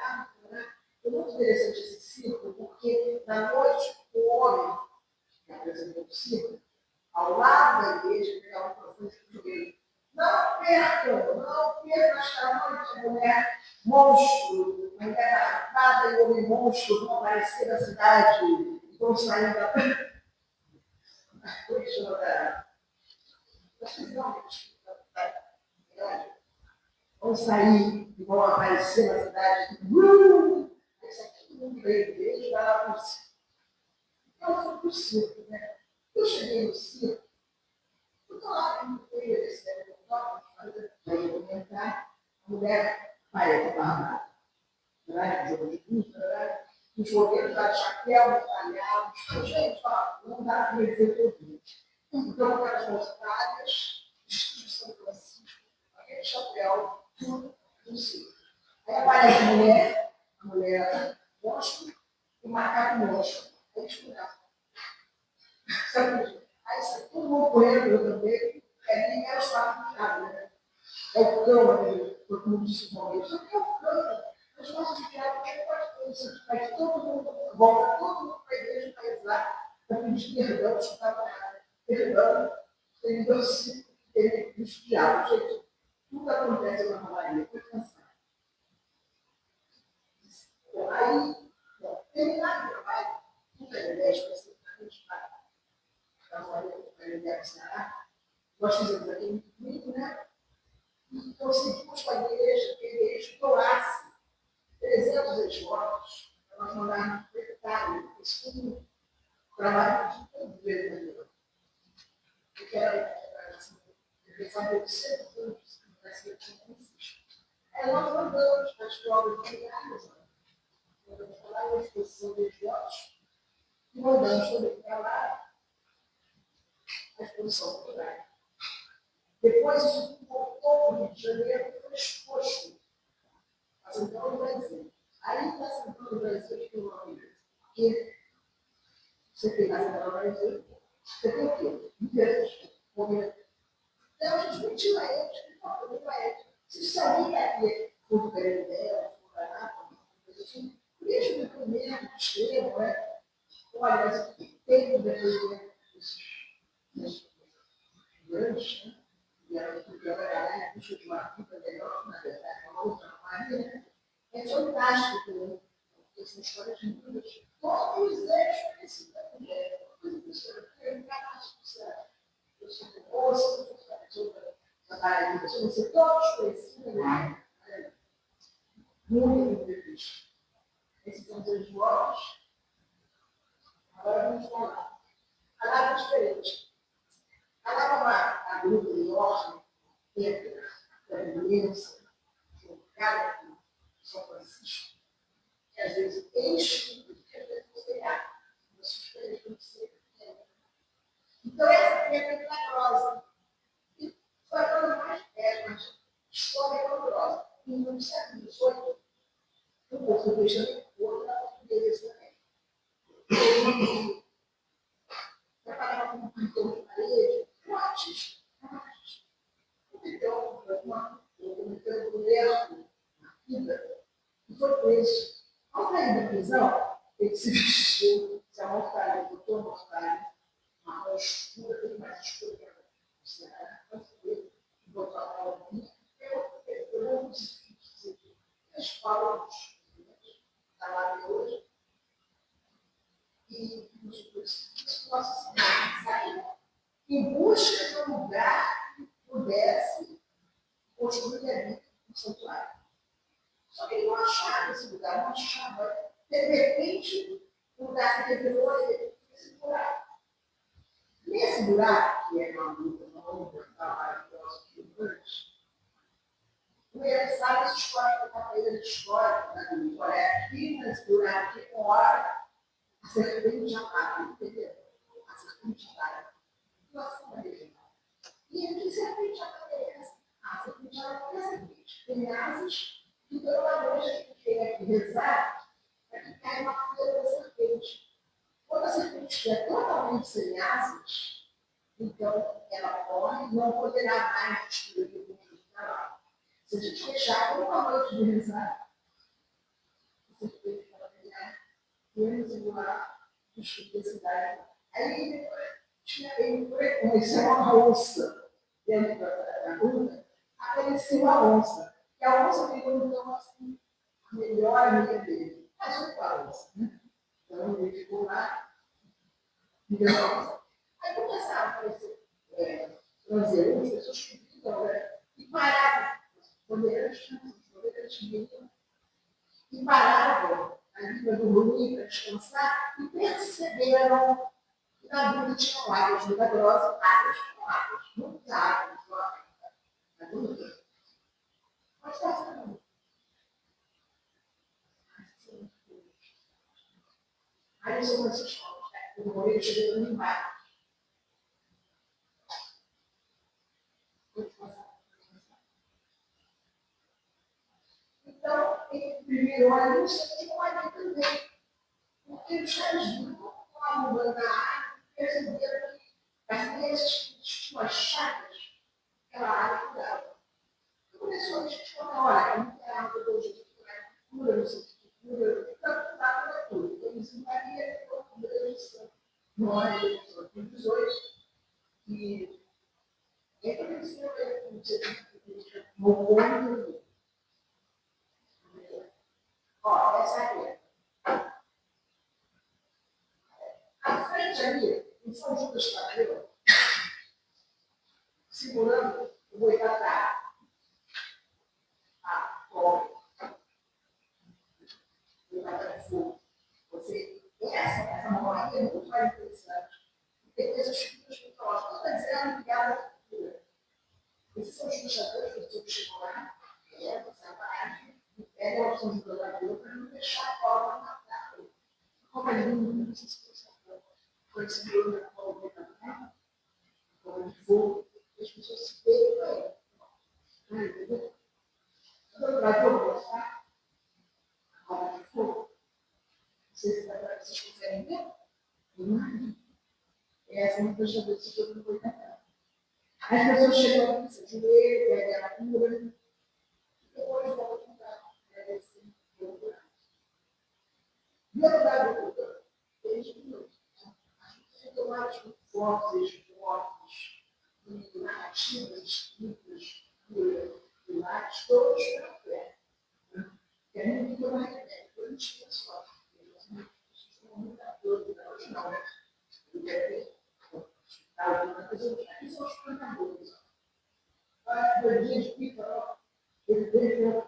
foi muito interessante esse círculo, porque na noite o homem que apresentou o círculo, ao lado da igreja, pegava um professor de joelho. Não percam esta noite a mulher monstro, a mulher arrancada e o homem monstro vão aparecer na cidade e vão sair da. Vão sair e vão aparecer na cidade. Esse aqui todo mundo veio dele e vai lá para o circo. Então foi para o circo, né? Eu cheguei no circo, eu estou lá no meio desse negócio, entrar, a mulher parece barrada. Jogo de luta, os jogueiros da chapéu, talhados. Gente, ó, não dá para dizer tudo. Então, aquelas mostrárias, vestidos de São Francisco, aquele chapéu, tudo no circo. Aí aparece a mulher monstro e o macaco monstro. Aí explicar. Aí sai todo mundo correndo, eu também, nem era o saco de nada, né? É o cão, todo mundo disse no momento, isso aqui é o cão. As nossas criadas têm quase coisas, mas todo mundo volta, todo mundo para a igreja para rezar, para pedir perdão, chutar perdão, se ele espiar. Gente, tudo acontece na Maria, foi cansado. Aí, terminar o trabalho, tudo é 10 para ser da Ceará, nós fizemos aqui muito bonito, né? E conseguimos com a igreja que a igreja doasse 300 esmolas para nós mandarmos para o deputado, esse trabalho de todo o governo. Porque era saber que sempre parece que não existe. Aí nós mandamos para as escolas familiares, mandamos para lá uma exposição de esgotos, e mandamos também para lá a exposição cultural. Depois isso voltou para o Rio de Janeiro e foi exposto a Central do Brasil. Aí na Central do Brasil tem uma coisa, que você tem na Central do Brasil, você tem o quê? Migrantes, movimento. Então a gente mentiu a eles, que falou a eles. Se sabia que o governo dela, o Paraná, assim, mesmo documento, extremo, né? Olha, mas tem um depoimento desses grandes, né? E ela trabalhar puxa de uma vida melhor, na verdade, uma outra maneira. É fantástico também. São histórias lindas. Todos eles conhecidos da mulher. Eu sou moça, eu sou todos conhecidos, né? Muito feliz. Esses são dois blocos. Agora vamos falar. Palavra diferente. Palavra a grupo de ordem, Pedro, da imensa, cada São Francisco, que às vezes enche tudo que às vezes você dá. Então, essa pedra é milagrosa. E foi a coisa mais perto, história é milagrosa. E no século XVIII, o português também, o outro era português também. Trabalhava com um pintor de parede, um artista. Então, o governo, na vida, e foi preso. Ao sair da prisão, ele se vestiu, se amortalhou, botou a mortalha, marrom escura, bem mais escura que a Ceará, botou a mão ali, pegou um crucifixo, as palmas, está lá até hoje, e o crucifixo, Nossa Senhora saiu em busca de um lugar que pudesse construir ali um santuário. Só que ele não achava esse lugar, não achava. De repente, o lugar que revelou ele esse buraco. Nesse buraco, que é uma luta longa, maravilhosa, gigante, o Ele sabe essa história que eu falei da história da Coreia, que nesse buraco que mora a serpente amada, entendeu? A serpente amada. Situação regional. E ele disse: serpente amada é essa? A serpente amada é a serpente. Tem asas. E toda noite que tem que rezar, é que cai uma folha da serpente. Quando a serpente é totalmente sem asas, então ela corre, não poderá mais destruir o mundo do canal. Se a gente deixar uma noite de rezar, a serpente vai pegar, menos igual, destruir a cidade. Aí ele conheceu uma onça dentro da rua, apareceu a onça. E a onça virou, então, assim, a melhor amiga dele. Mas foi para a onça, né? Então, ele ficou lá, vivendo a onça. Aí começaram a aparecer transeuntes, pessoas que ficam, né? E paravam. Bandeiras vinham e paravam ali para dormir, para descansar, e perceberam que na vida tinham águas milagrosas, águas com águas, muitas águas, na vida. Mas está falando. Aí são essas escolas, né? O Moreira chegou no embarque. Então, ele primeiro olha, não sei como é que também. Porque os caras viram a mudando a água, perceberam que as vezes tinham as chagas, aquela água que dava. Começou a gente falar: olha, não tem água do jeito que cura, não sei o que cura, tanto dá para tudo. Então, isso varia com a eleição. Nós, eleição de 18, e então eles não no ponto. Ó, essa aqui. A frente ali, E São Judas Tadeu, segurando o boitatá, a cobra, o boitatá de fogo. Essa memória é muito mais interessante. Tem coisas mitológicas. Não está dizendo ligada à cultura. Esses são os puxadores que eu chego lá, essa parte, pega a opção de jogador para não deixar a cobra matar. Como é lindo, não sei se você sabe. Foi esse livro da cobra também, cobra de fogo, as pessoas se veem para ele. Entendeu? Quando o jogador gostar, a cobra de fogo, vocês conseguem ver? Essa é uma das vezes que eu não vou cantar. As pessoas chegam aqui, se joelho, pegam a cura, e depois vão cantar. E outro lado do culto, eles não. As tomadas muito fortes, e narrativas, escritas, pilares, todos pela fé. Que é muito que eu não arrependo, eu não tinha sorte. Hoje não. Aqui são os cantadores. Dois dias de pica, ele veio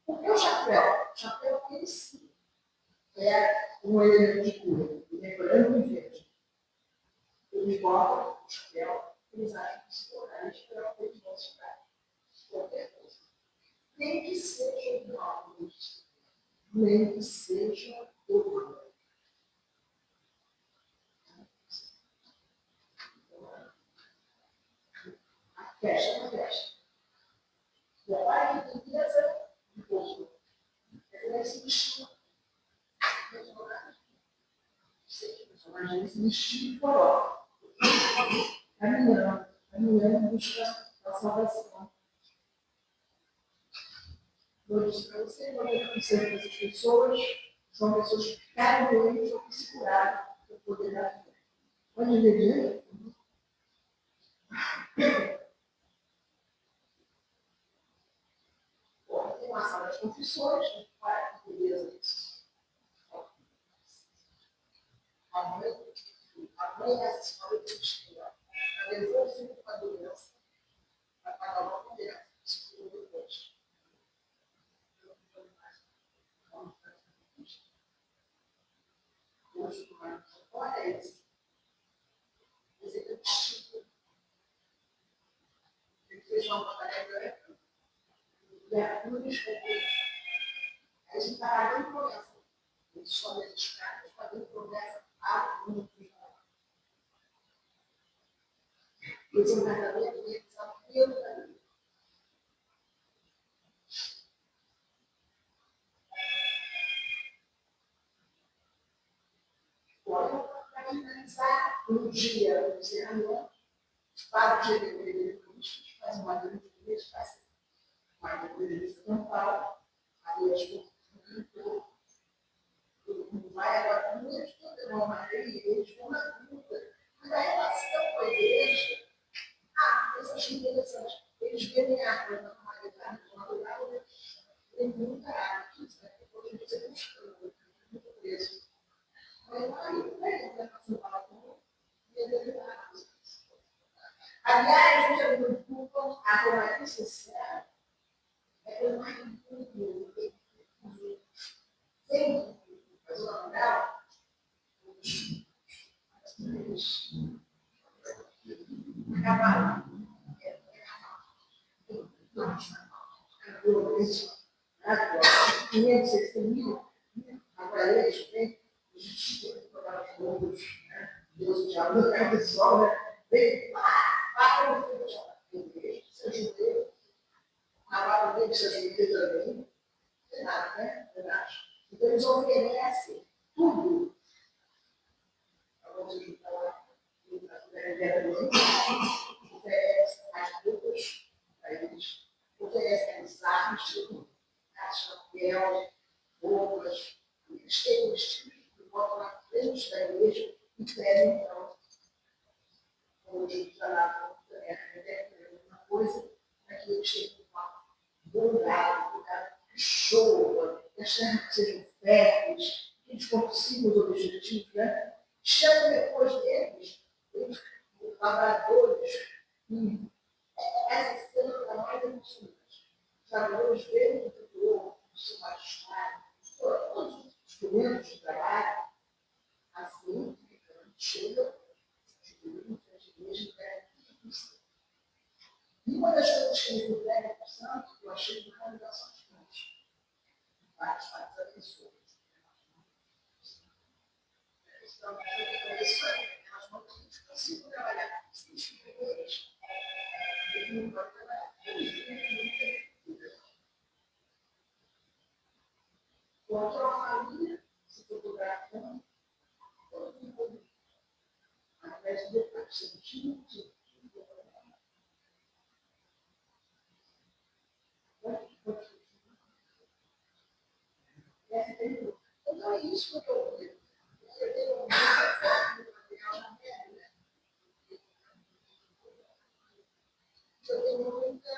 porque o chapéu ele sim é um elemento de cura, ele é branco e verde. Eles botam o chapéu, eles acham que se tornar para eles vão se dar qualquer coisa. Nem que seja o algo, nem que seja o mal. Fecha na festa. E a parte de beleza do povo. Ela se vestiu. Imagina se vestir de foró. Caminhando busca a salvação. Eu disse para você, quando eu conhecer essas pessoas, são pessoas que ficaram doentes ou que se curaram do poder da fé. Pode ver, tem uma sala de confissões, para que beleza isso. A mãe dessa senhora que tinha, levou o filho para a doença, para pagar uma conversa, seguro depois. Hoje, olha isso. Esse é o vestido. Ele fez uma batalha e a cruz foi feita. A gente está pagando promessa. A gente escolhe as caras, pagando promessa a muito. Esse é um casamento que eles são pelo caminho. Olha, para finalizar, um dia no encerramento, para o dia de Cristo, faz uma grande igreja, faz uma igreja campal, aí as pessoas todo mundo vai agora com eles, toda uma igreja, uma luta. Mas a relação com a igreja, isso eu achei interessante. Eles verem a água na normalidade, tem muita água, depois de você buscando, muito preso. Mas aí, vai passando para tudo, e ele vai. Aliás, os que me culpam, a coisa mais necessária é coisa mais difícil. Sempre, mas o Manuel, acabaram. 560 mil, agora eles têm justiça para os outros, Deus já não é pessoal, né? Vem, para o filho de seu judeu, a palavra dele, seu judeu também, não tem nada, né? Verdade. Então eles oferecem tudo. Vamos juntar lá, oferece as roupas para eles, oferece as armas, chapéu, roupas, eles têm vestidos que botam na frente da igreja e pedem, então, como diz lá, uma coisa para que eles tenham um lugar que chova, que as terras sejam férteis, que eles consigam os objetivos, né? Chegam depois deles, os lavradores, e essas cenas para nós emocionantes. Os lavradores veem o tutor, o seu magistrado, todos os instrumentos de trabalho, assim, chegam, as igrejas entregam tudo por si. E uma das coisas que eles entregam para o santo, eu achei uma realização de Deus. Vários abençoados. Então, é isso aí. Nós não conseguimos trabalhar com os filhos. Ele não pode trabalhar com os filhos. Contra a família, se fotografando, todo mundo. Ao invés de depois sentir, então é isso que eu vi. Eu tenho muita foto do material na minha. Eu tenho muita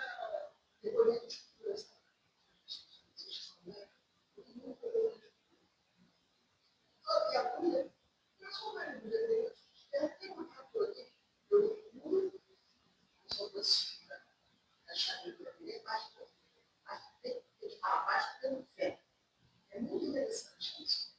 depoimento de cultura. E a cura, mas como é que eu tenho uma fatura aqui, eu curo, só posso achar que eu tenho mais tem que falar mais pelo fé. É muito interessante isso.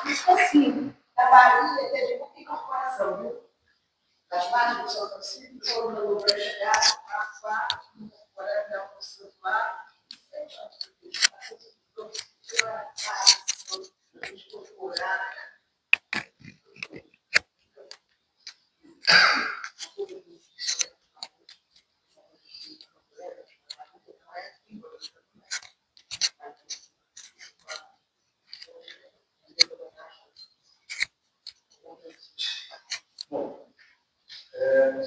Esqueci, a Bahia teve muita incorporação, viu? As margens do São Francisco, todo mundo vai chegar, incorporar o seu lado,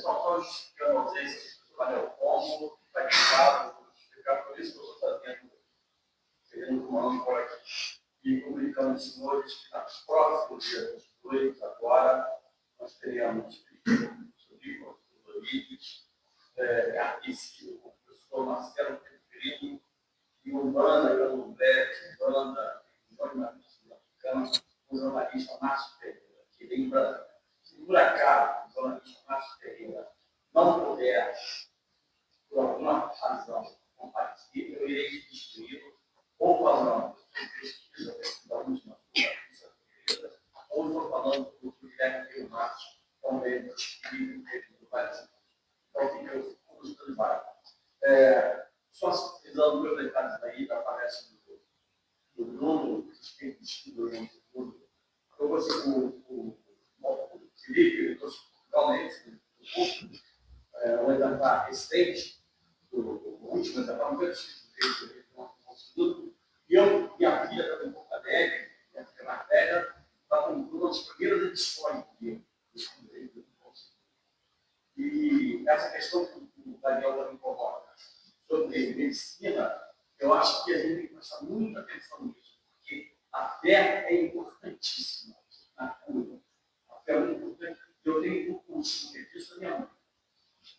só justificando a vocês, como vai ficar, vou explicar por isso que eu estou fazendo, querendo comando por aqui, e comunicando aos senhores que nos próximos dias 22, agora, nós teremos o Rodrigues, Carnice, o professor Marcelo Peregrino, e o Banda, Candomblé, Banda, o jornalista Márcio Pereira, que lembra, se por acaso, o jornalista Márcio Pereira não puder, por alguma razão, comparecer, eu irei substituí-lo, ou falando sobre pesquisa da última pesquisa, ou estou falando do Guilherme Rio Márcio, também do Espírito do Brasil. Então, fica o custo do bairro. Só precisando dos meus detalhes aí da palestra do Bruno, que tem estudo no segundo. Eu gostei o Felipe, ele trouxe realmente o curso, o etapa recente, o último etapa, não foi o e eu e a filha também, um pouco alegre, que é mais velha, está com as primeiras edições dele. E essa questão que o Daniel também coloca sobre medicina, eu acho que a gente tem que prestar muita atenção nisso, porque a fé é importantíssima na cura. A fé é muito importante. Eu tenho um curso disso da minha mãe.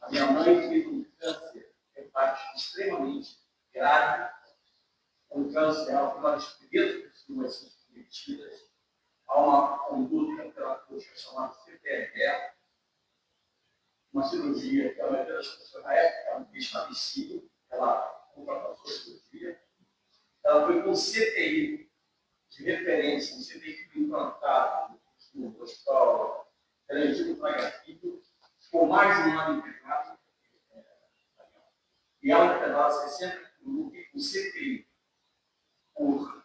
A minha mãe teve um câncer hepático extremamente grave, um câncer, ela foi uma das primeiras pessoas a ser submetidas a uma conduta terapêutica chamada CPRE, uma cirurgia que a maioria das pessoas na época estabelecia, ela ultrapassou a cirurgia, ela foi com CTI de referência, um CTI implantado no hospital Teletivo Bragantino, ficou mais de um ano internado, e ela pesava 60 quilos com CTI, por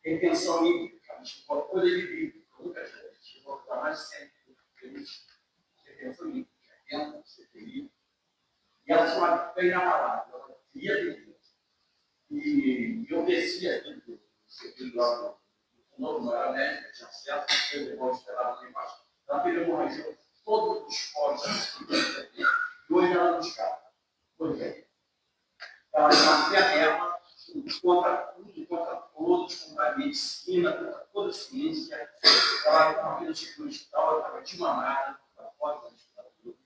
retenção hídrica, a gente pode poder viver, nunca chegou a ficar mais de 100 quilos de retenção hídrica. CTI, e ela tinha uma pena malada, ela queria beber. E eu descia aqui do CTI lá no novo, não era médica, tinha acesso, eu levou esperava lá embaixo. Ela pegou hemorragia, todos os poros e hoje ela não escapa. Pois bem, ela tem uma fé nela, contra tudo, contra todos, contra a medicina, contra ciência, ela uma vez chegou no hospital, ela estava desmamada, estava fora da ditadura,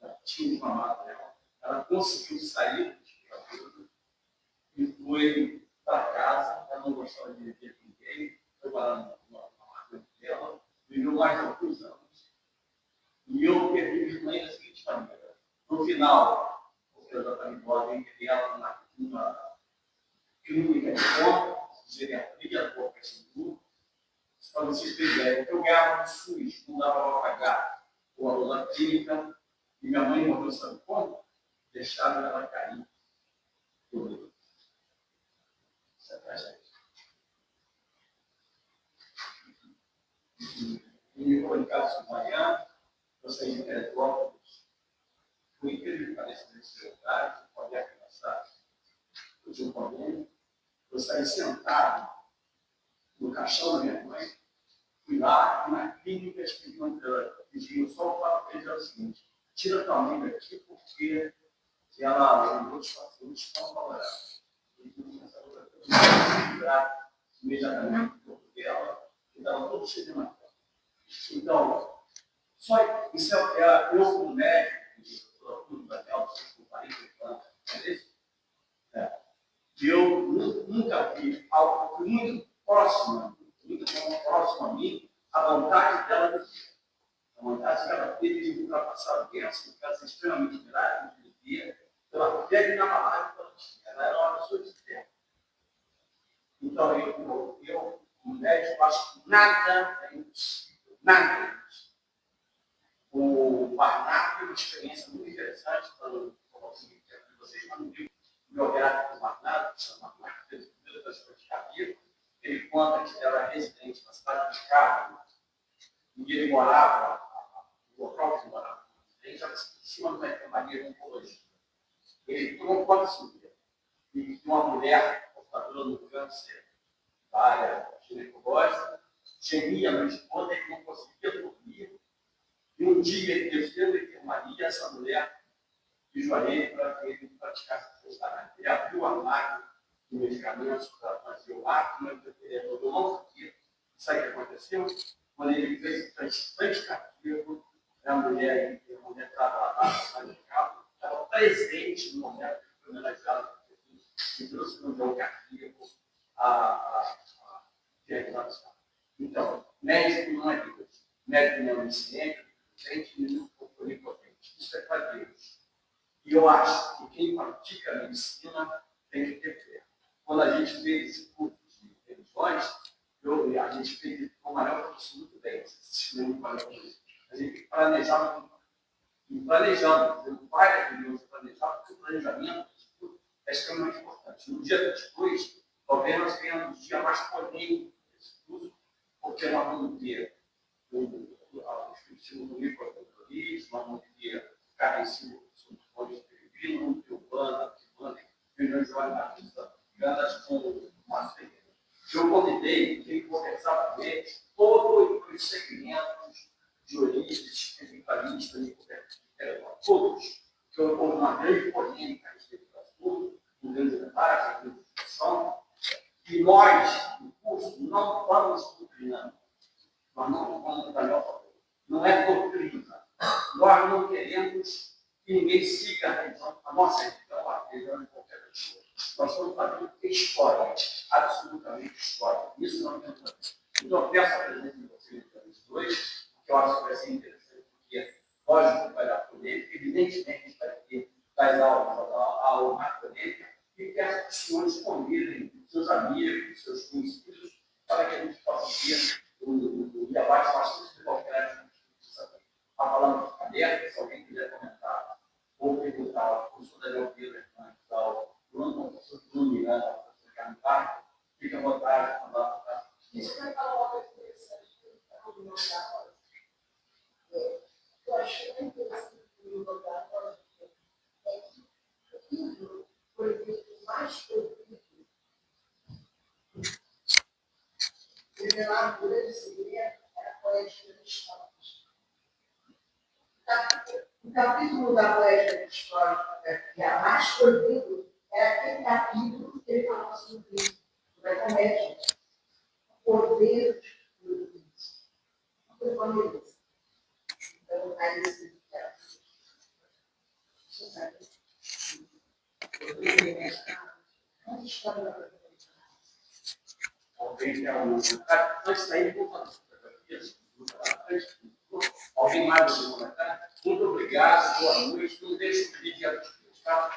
ela tinha desmamado ela. Ela conseguiu sair da ditadura e foi para casa, ela não gostava de viver com ninguém, foi para uma máquina dela, viveu mais de alguns anos. E eu perdi minha mãe da seguinte maneira: no final, porque ela já estava embora, eu enterrei ela numa clínica de ponta, geriatria, boca de tudo. Para vocês terem ideia, eu ganhava no SUS, não dava para pagar o valor da clínica, e minha mãe morreu, sabe como? Deixaram ela cair. Tudo. Isso é tragédia. E me foi em casa de manhã, eu saí de Petrópolis, fui incrível que pareça nesse lugar, pode alcançar, eu tinha um problema, eu saí sentado no caixão da minha mãe, fui lá na clínica, pediu só o papel, era o seguinte: tira tua mãe daqui, porque ela, os outros pacientes estão favoráveis. E começou a livrar imediatamente do corpo dela, que estava todo cheio de matéria. Então, só isso é eu como médico, tudo da Delta, com 40 anos, é isso? Eu nunca vi algo muito próximo a mim, a vontade dela de viver. A vontade que ela teve de ultrapassar o tempo, que ela é extremamente grave, de viver, ela teve na palavra que ela tinha. Ela era uma pessoa de tempo. Então, eu como médico, acho que nada é impossível. Nada é impossível. O Barnato tem uma experiência muito interessante, falando com vocês, mas não viu biográfico do Barnato, que chama Barnato, que fez o primeiro transplante cardíaco. Ele conta que ele era residente na cidade de Chicago, e ele morava, o local que ele morava, ele já em cima de uma enfermaria de oncologia. Ele não pode subir. E de uma mulher portadora do câncer da área ginecológica, gemia a noite toda, ele não conseguia dormir. E um dia ele desceu da enfermaria, essa mulher de joelho para que ele praticasse a cesárea. Ele abriu o armário de medicamentos para fazer o ato, mas ele não sabia. Sabe o que aconteceu? Quando ele fez o transplante cardíaco, a mulher estava lá no carro, estava presente no momento que foi analisado, e trouxe no meu cardíaco a diagnóstica. Então, médico não é Deus. Médico não é onisciente, não é onipotente. Isso é para Deus. E eu acho que quem pratica a medicina tem que ter fé. Quando a gente fez esse curso de religiões, a gente fez com o Manuel professor muito bem. A gente planejava muito. E planejando, não vai de planejar, porque o planejamento é extremamente importante. No dia 22, talvez nós tenhamos o dia mais polêmico desse curso, porque nós vamos ter o Espírito do microorganismo, nós vamos ter carecido sobre fontes de vino, urbana, reuniões de jornalistas, ligadas com uma série. Eu convidei, quem conversar com eles, todos os segmentos de origem, especialistas e todos, que houve uma grande polêmica a respeito do assunto, um grande debate, uma grande discussão, e nós, no curso, não vamos doutrinando, nós não vamos da melhor forma. Não é doutrina. Nós não queremos que ninguém siga a religião, a nossa religião, a religião de qualquer pessoa. Nós estamos fazendo história, absolutamente história. Isso não tem problema. Então, eu peço a presença de vocês dois, que eu acho que vai ser interessante, porque, lógico, vai dar polêmica, evidentemente, vai ter das aulas a aula mais polêmica, e peço que os senhores convidem seus amigos, seus conhecidos, para que a gente possa ter o debate bastante democrático. Está falando aberto, se alguém quiser comentar ou perguntar ao professor Daniel Pedro, ao professor Bruno Miranda, ao professor Carlos Barco, fique à vontade para falar. Isso vai falar uma coisa interessante que está combinando agora. Eu achei muito interessante que o lugar agora é que o livro foi feito mais proibido. Revelado por ele segredo era a poética de histórias. O capítulo da poética de histórias, que é a mais proibido, era aquele capítulo que ele falava sobre a comédia. O poder Alguém quer um comentário? Antes de sair, vou fazer alguém mais vai comentar? Muito obrigado, boa noite. Não deixe de pedir a tá?